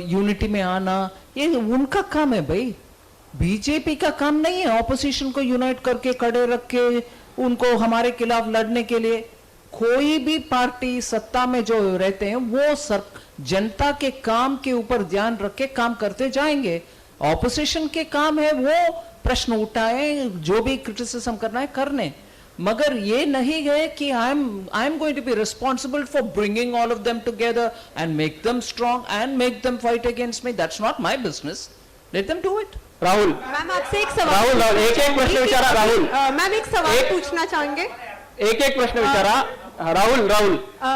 यूनिटी में आना, ये उनका काम है भाई, बीजेपी का काम नहीं है ऑपोजिशन को यूनाइट करके खड़े रख के उनको हमारे खिलाफ लड़ने के लिए। कोई भी पार्टी सत्ता में जो रहते हैं वो जनता के काम के ऊपर ध्यान रख के काम करते जाएंगे। ऑपोजिशन के काम है वो प्रश्न उठाए, जो भी क्रिटिसिज्म करना है करने, मगर ये नहीं है कि I am going to be responsible for bringing all of them together and make them strong and make them fight against me. That's not my business, let them do it. Rahul, ma'am आपसे एक सवाल, राहुल एक प्रश्न विचारा। Rahul ma'am एक सवाल पूछना चाहेंगे। एक प्रश्न विचारा। राहुल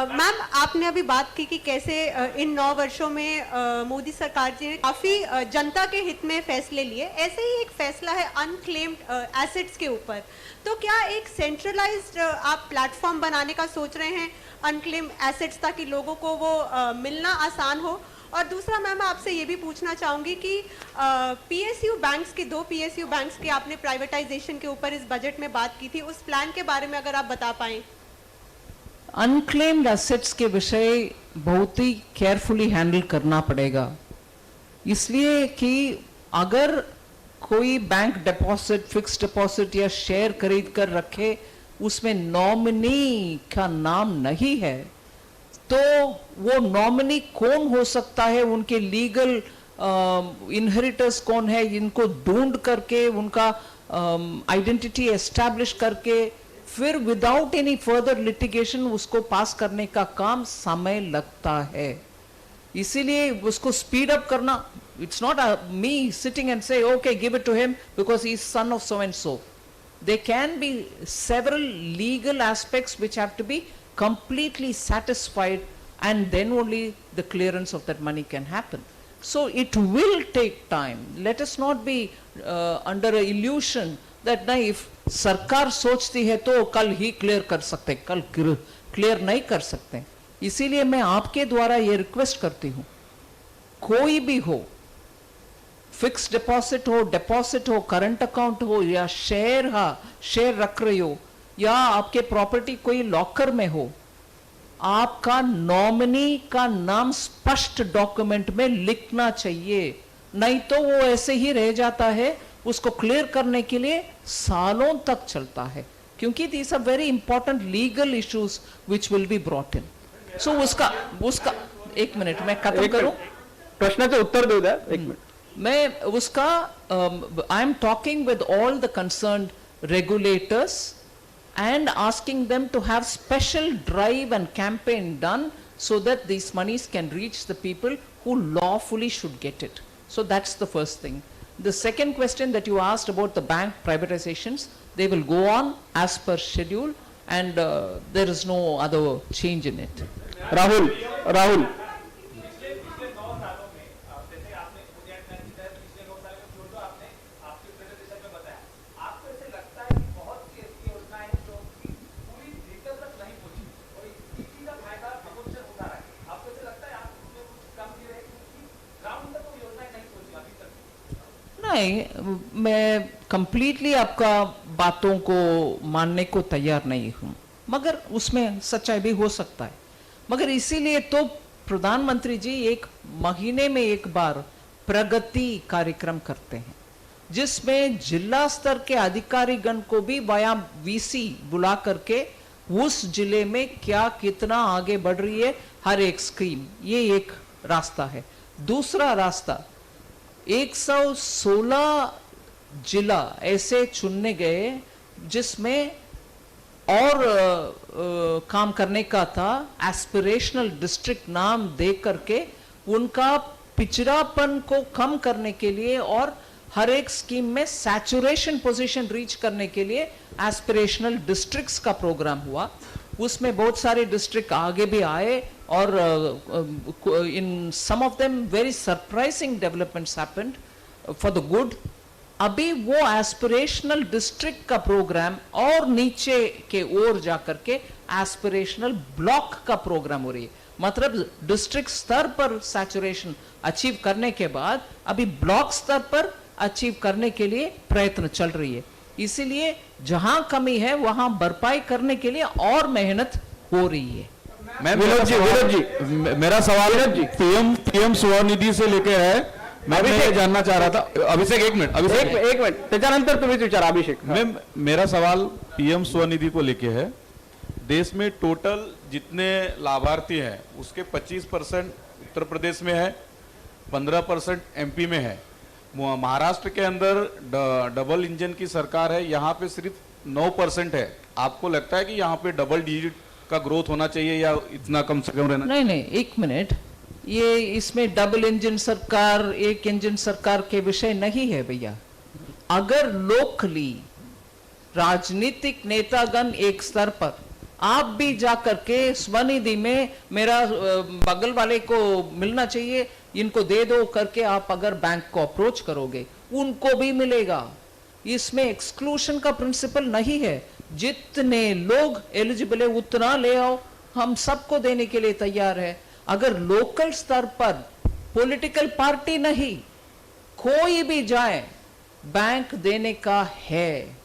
मैम आपने अभी बात की कि कैसे इन 9 वर्षों में मोदी सरकार जी ने काफी जनता के हित में फैसले लिए, ऐसे ही एक फैसला है अनक्लेम्ड एसेट्स के ऊपर, तो क्या एक सेंट्रलाइज्ड आप प्लेटफॉर्म बनाने का सोच रहे हैं अनक्लेम्ड एसेट्स, ताकि लोगों को वो मिलना आसान हो? और दूसरा मैम आपसे ये भी पूछना चाहूंगी कि पीएसयू बैंक्स के 2 पीएसयू बैंक्स के आपने प्राइवेटाइजेशन के ऊपर इस बजट में बात की थी, उस प्लान के बारे में अगर आप बता पाएं। अनक्लेम्ड एसेट्स के विषय बहुत ही केयरफुली हैंडल करना पड़ेगा, इसलिए कि अगर कोई बैंक डिपॉजिट, फिक्स्ड डिपॉजिट या शेयर खरीद कर रखे, उसमें नॉमिनी का नाम नहीं है, तो वो नॉमिनी कौन हो सकता है, उनके लीगल इनहेरिटर्स कौन है, इनको ढूंढ करके उनका आइडेंटिटी एस्टैब्लिश करके फिर विदाउट एनी फर्दर लिटिगेशन उसको पास करने का काम समय लगता है। इसीलिए उसको स्पीड अप करना, it's not me sitting end से okay give it to him because he is son of so and so. There can be several legal aspects which have to be completely satisfied, and then only the clearance of that money can happen. So it will take time. Let us not be under an illusion that na if सरकार सोचती है तो कल ही clear कर सकते, कल clear नहीं कर सकते। इसीलिए मैं आपके द्वारा ये रिक्वेस्ट करती हूँ, कोई भी हो, फिक्स डिपॉजिट हो, करंट अकाउंट हो या शेयर रख रही हो या आपके प्रॉपर्टी कोई लॉकर में हो, आपका नॉमिनी का नाम स्पष्ट डॉक्यूमेंट में लिखना चाहिए, नहीं तो वो ऐसे ही रह जाता है, उसको क्लियर करने के लिए सालों तक चलता है, क्योंकि these are very important legal issues which will be brought in. So उसका एक मिनट मैं खत्म करूं, प्रश्नाचं उत्तर देऊ द्या, एक मिनट। मैं उसका I am talking with all the concerned regulators and asking them to have special drive and campaign done so that these monies can reach the people who lawfully should get it. So that's the first thing. The second question that you asked about the bank privatizations, they will go on as per schedule, and there is no other change in it. Rahul नहीं, मैं completely आपका बातों को मानने को तैयार नहीं हूं, मगर उसमें सच्चाई भी हो सकता है। मगर इसीलिए तो प्रधानमंत्री जी 1 महीने में एक बार प्रगति कार्यक्रम करते हैं, जिसमें जिला स्तर के अधिकारीगण को भी वाया वीसी बुला करके उस जिले में क्या कितना आगे बढ़ रही है हर एक स्कीम, ये एक रास्ता है। दूसरा रास्ता, 116 जिला ऐसे चुनने गए जिसमें और काम करने का था, एस्पिरेशनल डिस्ट्रिक्ट नाम दे करके उनका पिछड़ापन को कम करने के लिए और हर एक स्कीम में सैचुरेशन पोजीशन रीच करने के लिए एस्पिरेशनल डिस्ट्रिक्ट्स का प्रोग्राम हुआ। उसमें बहुत सारे डिस्ट्रिक्ट आगे भी आए और in some of them very surprising developments happened for the good. अभी वो एस्पिरेशनल डिस्ट्रिक्ट का प्रोग्राम और नीचे के ओर जाकर के एस्पिरेशनल ब्लॉक का प्रोग्राम हो रही है, मतलब डिस्ट्रिक्ट स्तर पर सैचुरेशन अचीव करने के बाद अभी ब्लॉक स्तर पर अचीव करने के लिए प्रयत्न चल रही है। इसीलिए जहां कमी है वहां भरपाई करने के लिए और मेहनत हो रही है। विनोद जी मेरा सवाल है पीएम स्वनिधि से लेके है। मैं ये जानना चाह रहा था, अभिषेक एक मिनट, अभिषेक एक मिनट, त्याच्यानंतर तुम्हीच विचारा अभिषेक। मेरा सवाल पीएम स्वनिधि को लेके है। देश में टोटल जितने लाभार्थी हैं उसके 25% उत्तर प्रदेश में है, 15% एमपी में है। महाराष्ट्र के अंदर डबल इंजन की सरकार है, यहाँ पे सिर्फ 9% है। आपको लगता है कि यहाँ पे डबल डिजिट का ग्रोथ होना चाहिए या इतना कम से कम रहना? नहीं, एक मिनट, ये इसमें डबल इंजन सरकार, एक इंजन सरकार के विषय नहीं है भैया। अगर लोकली राजनीतिक नेतागण एक स्तर पर आप भी जाकर के स्वनिधि में मेरा बगल वाले को मिलना चाहिए, इनको दे दो करके आप अगर बैंक को अप्रोच करोगे उनको भी मिलेगा। इसमें एक्सक्लूशन का प्रिंसिपल नहीं है। जितने लोग एलिजिबल है उतना ले आओ, हम सबको देने के लिए तैयार है। अगर लोकल स्तर पर पॉलिटिकल पार्टी नहीं, कोई भी जाए, बैंक देने का है,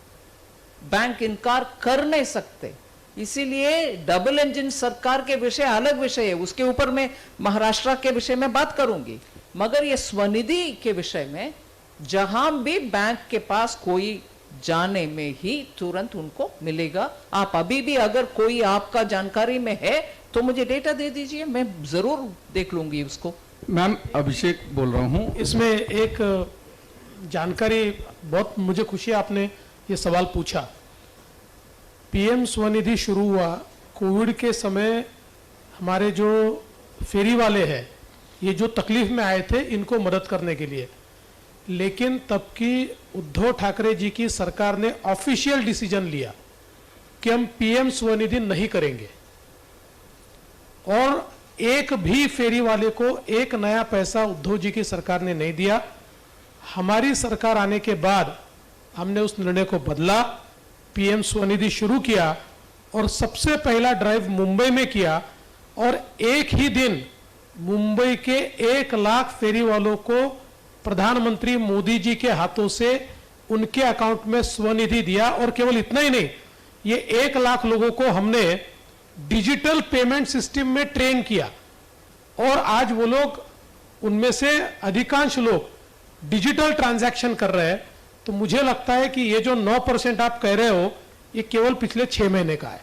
बैंक इनकार कर नहीं सकते। इसीलिए डबल इंजन सरकार के विषय अलग विषय है, उसके ऊपर मैं महाराष्ट्र के विषय में बात करूंगी। मगर ये स्वनिधि के विषय में जहां भी बैंक के पास कोई जाने में ही तुरंत उनको मिलेगा। आप अभी भी अगर कोई आपका जानकारी में है तो मुझे डेटा दे दीजिए, मैं जरूर देख लूंगी उसको। मैम अभिषेक बोल रहा हूँ। इसमें एक जानकारी, बहुत मुझे खुशी है आपने ये सवाल पूछा। पीएम स्वनिधि शुरू हुआ कोविड के समय। हमारे जो फेरी वाले हैं, ये जो तकलीफ में आए थे, इनको मदद करने के लिए, लेकिन तब की उद्धव ठाकरे जी की सरकार ने ऑफिशियल डिसीजन लिया कि हम पीएम स्वनिधि नहीं करेंगे, और एक भी फेरी वाले को एक नया पैसा उद्धव जी की सरकार ने नहीं दिया। हमारी सरकार आने के बाद हमने उस निर्णय को बदला, पीएम स्वनिधि शुरू किया, और सबसे पहला ड्राइव मुंबई में किया, और एक ही दिन मुंबई के 1 लाख फेरी वालों को प्रधानमंत्री मोदी जी के हाथों से उनके अकाउंट में स्वनिधि दिया। और केवल इतना ही नहीं, ये 1 लाख लोगों को हमने डिजिटल पेमेंट सिस्टम में ट्रेन किया, और आज वो लोग, उनमें से अधिकांश लोग डिजिटल ट्रांजैक्शन कर रहे हैं। तो मुझे लगता है कि ये जो 9% आप कह रहे हो, ये केवल पिछले 6 महीने का है।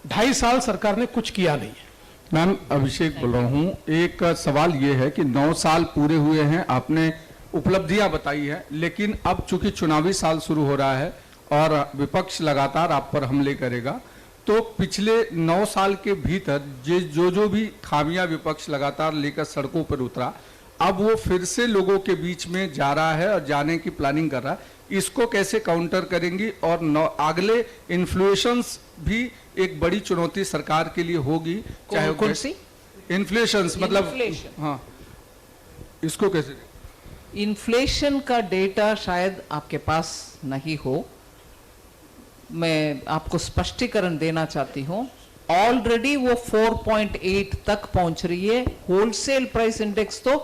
2.5 साल सरकार ने कुछ किया नहीं है। मैम अभिषेक बोल रहा हूँ। एक सवाल ये है कि 9 साल पूरे हुए हैं, आपने उपलब्धियां बताई है, लेकिन अब चूंकि चुनावी साल शुरू हो रहा है और विपक्ष लगातार आप पर हमले करेगा, तो पिछले 9 साल के भीतर जो भी खामियां विपक्ष लगातार लेकर सड़कों पर उतरा, अब वो फिर से लोगों के बीच में जा रहा है और जाने की प्लानिंग कर रहा है। इसको कैसे काउंटर करेंगी? और अगले इन्फ्लुएशंस भी एक बड़ी चुनौती सरकार के लिए होगी। चाहे कौन सी इन्फ्लेशंस, मतलब हाँ, इसको कैसे? इन्फ्लेशन का डेटा शायद आपके पास नहीं हो, मैं आपको स्पष्टीकरण देना चाहती हूं। ऑलरेडी वो 4.8 तक पहुंच रही है। होलसेल प्राइस इंडेक्स तो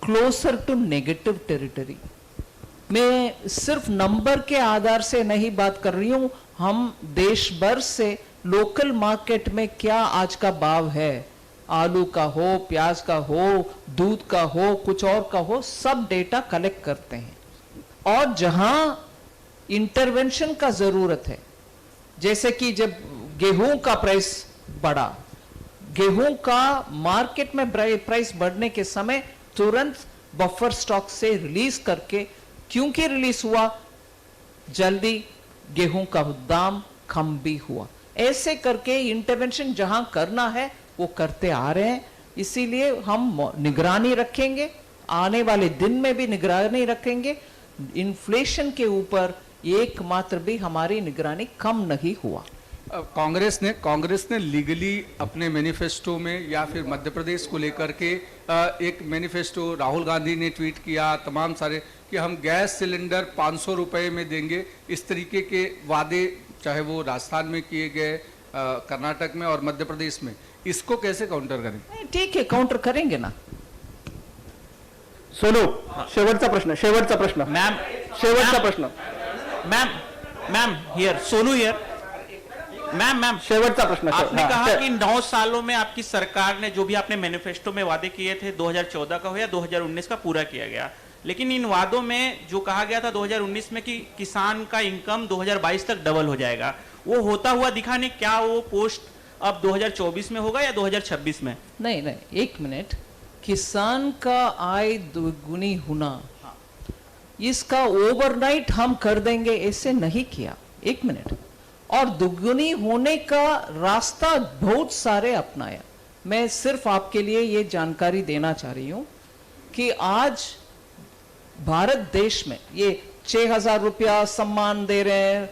क्लोजर टू नेगेटिव टेरिटरी। मैं सिर्फ नंबर के आधार से नहीं बात कर रही हूं, हम देश भर से लोकल मार्केट में क्या आज का भाव है, आलू का हो, प्याज का हो, दूध का हो, कुछ और का हो, सब डेटा कलेक्ट करते हैं। और जहां इंटरवेंशन का जरूरत है, जैसे कि जब गेहूं का प्राइस बढ़ा, गेहूं का मार्केट में प्राइस बढ़ने के समय तुरंत बफर स्टॉक से रिलीज करके, क्योंकि रिलीज हुआ जल्दी गेहूं का दाम कम भी हुआ। ऐसे करके इंटरवेंशन जहां करना है वो करते आ रहे हैं। इसीलिए हम निगरानी रखेंगे, आने वाले दिन में भी निगरानी रखेंगे। इन्फ्लेशन के ऊपर एकमात्र भी हमारी निगरानी कम नहीं हुआ। कांग्रेस ने लीगली अपने मैनिफेस्टो में, या फिर मध्य प्रदेश को लेकर के एक मैनिफेस्टो राहुल गांधी ने ट्वीट किया, तमाम सारे, कि हम गैस सिलेंडर 500 रुपए में देंगे। इस तरीके के वादे चाहे वो राजस्थान में किए गए, कर्नाटक में और मध्य प्रदेश में, इसको कैसे काउंटर करें? ठीक है, काउंटर करेंगे ना। सोनू, शेवटचा प्रश्न मैम, शेवटचा प्रश्न ma'am here, Sonu here ma'am शेवटचा प्रश्न आपने कहा कि 9 सालों में आपकी सरकार ने जो भी आपने मैनिफेस्टो में वादे किए थे 2014 का हो या 2019 का पूरा किया गया, लेकिन इन वादों में जो कहा गया था 2019 में कि किसान का इनकम 2022 तक डबल हो जाएगा, वो होता हुआ दिखा नहीं। क्या वो पोस्ट अब 2024 में होगा या 2026 में? नहीं नहीं, एक मिनट, किसान का आय दुगुनी होना इसका ओवरनाइट हम कर देंगे ऐसे नहीं किया। एक मिनट, और दुगुनी होने का रास्ता बहुत सारे अपनाया। मैं सिर्फ आपके लिए ये जानकारी देना चाह रही हूं कि आज भारत देश में ये 6,000 रुपया सम्मान दे रहे हैं,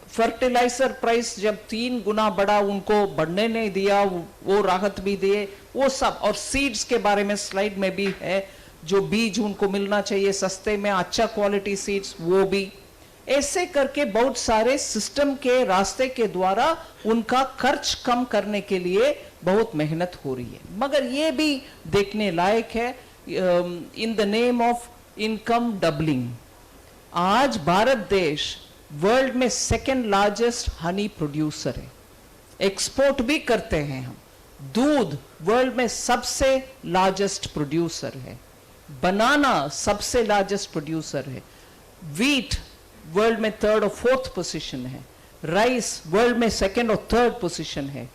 फर्टिलाइजर प्राइस जब 3 गुना बढ़ा उनको बढ़ने नहीं दिया, वो राहत भी दिए, वो सब, और सीड्स के बारे में स्लाइड में भी है, जो बीज उनको मिलना चाहिए सस्ते में, अच्छा क्वालिटी सीड्स, वो भी। ऐसे करके बहुत सारे सिस्टम के रास्ते के द्वारा उनका खर्च कम करने के लिए बहुत मेहनत हो रही है। मगर ये भी देखने लायक है, in the name of income doubling, आज भारत देश वर्ल्ड में 2nd लार्जेस्ट हनी प्रोड्यूसर है, एक्सपोर्ट भी करते हैं हम। दूध वर्ल्ड में सबसे लार्जेस्ट प्रोड्यूसर है, बनाना सबसे लार्जेस्ट प्रोड्यूसर है, वीट वर्ल्ड में 3rd और 4th पोजीशन है, राइस वर्ल्ड में 2nd और 3rd पोजीशन है,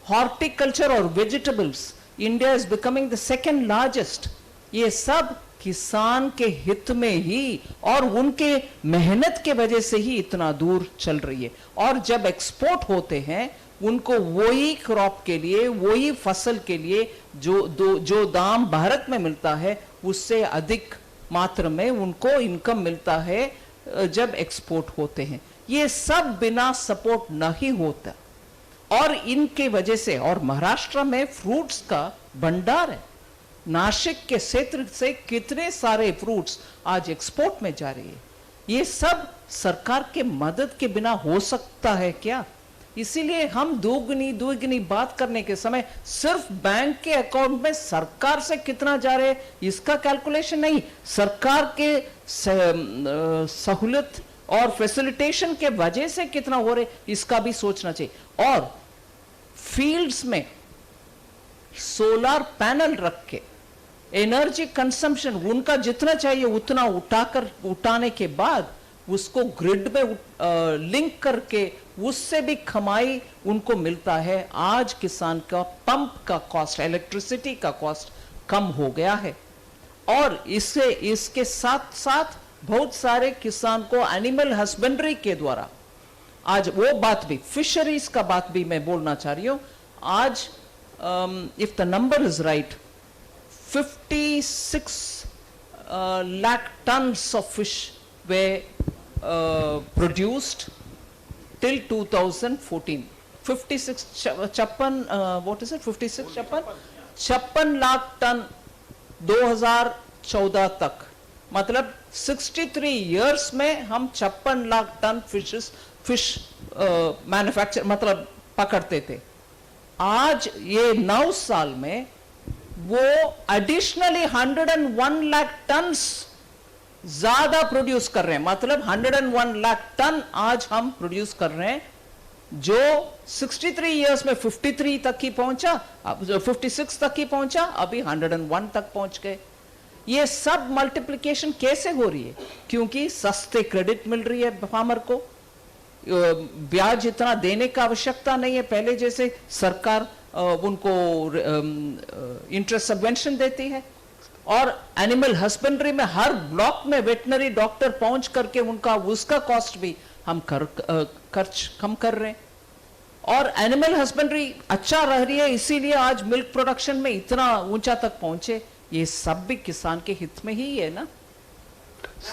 हॉर्टिकल्चर और vegetables India is becoming the 2nd largest. ये सब किसान के हित में ही और उनके मेहनत के वजह से ही इतना दूर चल रही है। और जब एक्सपोर्ट होते हैं उनको वही क्रॉप के लिए, वही फसल के लिए जो दाम भारत में मिलता है उससे अधिक मात्रा में उनको इनकम मिलता है जब एक्सपोर्ट होते हैं। ये सब बिना सपोर्ट नहीं होता, और इनके वजह से, और महाराष्ट्र में फ्रूट्स का भंडार है, नासिक के क्षेत्र से कितने सारे फ्रूट्स आज एक्सपोर्ट में जा रही है। ये सब सरकार के मदद के बिना हो सकता है क्या? इसीलिए हम दुगनी बात करने के समय सिर्फ बैंक के अकाउंट में सरकार से कितना जा रहे इसका कैलकुलेशन नहीं, सरकार के सहूलत और फैसिलिटेशन के वजह से कितना हो रहे इसका भी सोचना चाहिए। और फील्ड्स में सोलर पैनल रख के एनर्जी कंजम्पशन उनका जितना चाहिए उतना उठाने के बाद उसको ग्रिड में लिंक करके उससे भी कमाई उनको मिलता है। आज किसान का पंप का कॉस्ट, इलेक्ट्रिसिटी का कॉस्ट कम हो गया है। और इसके साथ साथ बहुत सारे किसान को एनिमल हस्बेंड्री के द्वारा, आज वो बात भी, फिशरीज का बात भी मैं बोलना चाह रही हूं। आज if the number is right 56 lakh tons of fish were produced till 2014. 56 lakh ton 2014 तक, मतलब 63 years में हम 56 लाख टन फिश मैन्युफैक्चर मतलब पकड़ते थे। आज ये 9 साल में वो एडिशनली 101 लाख टन्स ज्यादा प्रोड्यूस कर रहे हैं, मतलब 101 लाख टन आज हम प्रोड्यूस कर रहे हैं, जो 63 इयर्स में 53 तक ही पहुंचा, अब 56 तक ही पहुंचा, अभी 101 तक पहुंच गए। ये सब मल्टीप्लिकेशन कैसे हो रही है? क्योंकि सस्ते क्रेडिट मिल रही है फार्मर को, ब्याज इतना देने का आवश्यकता नहीं है, पहले जैसे सरकार उनको इंटरेस्ट सबवेंशन देती है। और एनिमल हस्बेंड्री में हर ब्लॉक में वेटनरी डॉक्टर पहुंच करके उनका उसका कॉस्ट भी हम खर्च कम कर रहे हैं, और एनिमल हस्बेंड्री अच्छा रह रही है, इसीलिए आज मिल्क प्रोडक्शन में इतना ऊंचा तक पहुंचे। ये सब भी किसान के हित में ही है ना।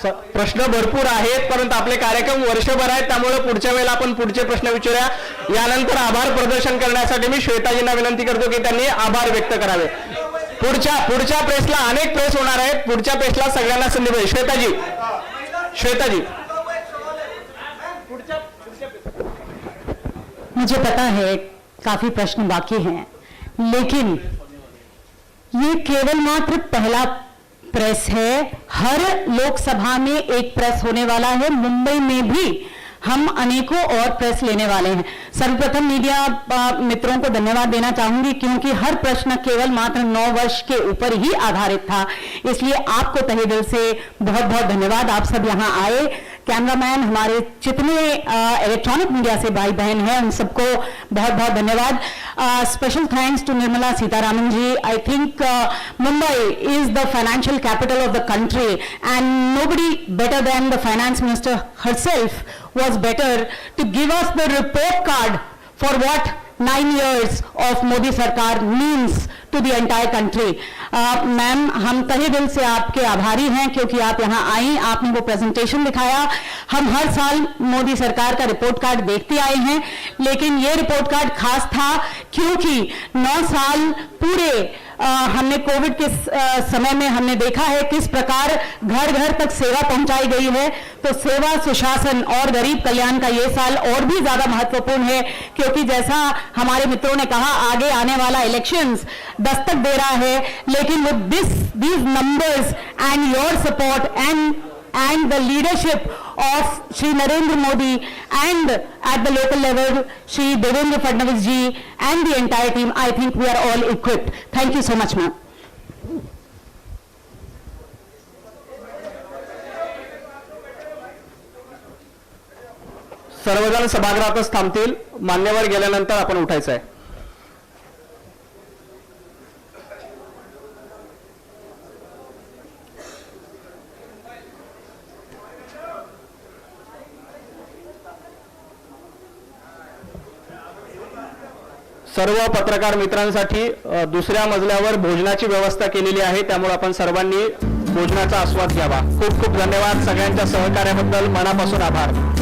प्रश्न भरपूर आहेत, परंतु आपले कार्यक्रम वर्षभर आहेत, त्यामुळे पुढच्या वेळेला आपण पुढचे प्रश्न विचारूया। यानंतर आभार प्रदर्शन करण्यासाठी मी श्वेताजींना विनंती करतो की त्यांनी आभार व्यक्त करावे। पुढच्या प्रेसला अनेक प्रेस होणार आहेत, पुढच्या प्रेसला सगळ्यांना संधी मिळेल। श्वेताजी मुझे पता है काफी प्रश्न बाकी हैं, लेकिन ये केवल मात्र पहला प्रेस है। हर लोकसभा में एक प्रेस होने वाला है। मुंबई में भी हम अनेकों और प्रेस लेने वाले हैं। सर्वप्रथम मीडिया मित्रों को धन्यवाद देना चाहूंगी क्योंकि हर प्रश्न केवल मात्र 9 वर्ष के ऊपर ही आधारित था, इसलिए आपको तहे दिल से बहुत बहुत धन्यवाद। आप सब यहाँ आए, कैमरामैन, हमारे जितने इलेक्ट्रॉनिक मीडिया से भाई बहन हैं उन सबको बहुत बहुत धन्यवाद। Special thanks to Nirmala Sitharaman ji. I think Mumbai is the financial capital of the country and nobody better than the finance minister herself was better to give us the report card for what 9 years of Modi Sarkar means to the entire country. Ma'am, हम तहे दिल से आपके आभारी हैं क्योंकि आप यहाँ आई, आपने वो प्रेजेंटेशन दिखाया। हम हर साल मोदी सरकार का रिपोर्ट कार्ड देखते आए हैं, लेकिन ये रिपोर्ट कार्ड खास था क्योंकि 9 साल पूरे हमने कोविड के समय में हमने देखा है किस प्रकार घर घर तक सेवा पहुंचाई गई है। तो सेवा, सुशासन और गरीब कल्याण का ये साल और भी ज्यादा महत्वपूर्ण है क्योंकि जैसा हमारे मित्रों ने कहा, आगे आने वाला इलेक्शंस दस्तक दे रहा है, लेकिन with these numbers and your support and the leadership of Shri Narendra Modi and at the local level Shri Devendra Fadnavis ji and the entire team, I think we are all equipped. Thank you so much, ma'am. सर्वजण सभागृहातच थांबतील, मान्यवर गेल्यानंतर आपण उठायचं आहे। सर्व पत्रकार मित्रांसाठी दुसऱ्या मजल्यावर भोजनाची व्यवस्था केलेली आहे, त्यामुळे आपण सर्वांनी भोजनाचा आस्वाद घ्यावा। खूप खूप धन्यवाद, सगळ्यांच्या सहकार्याबद्दल मनापासून आभार।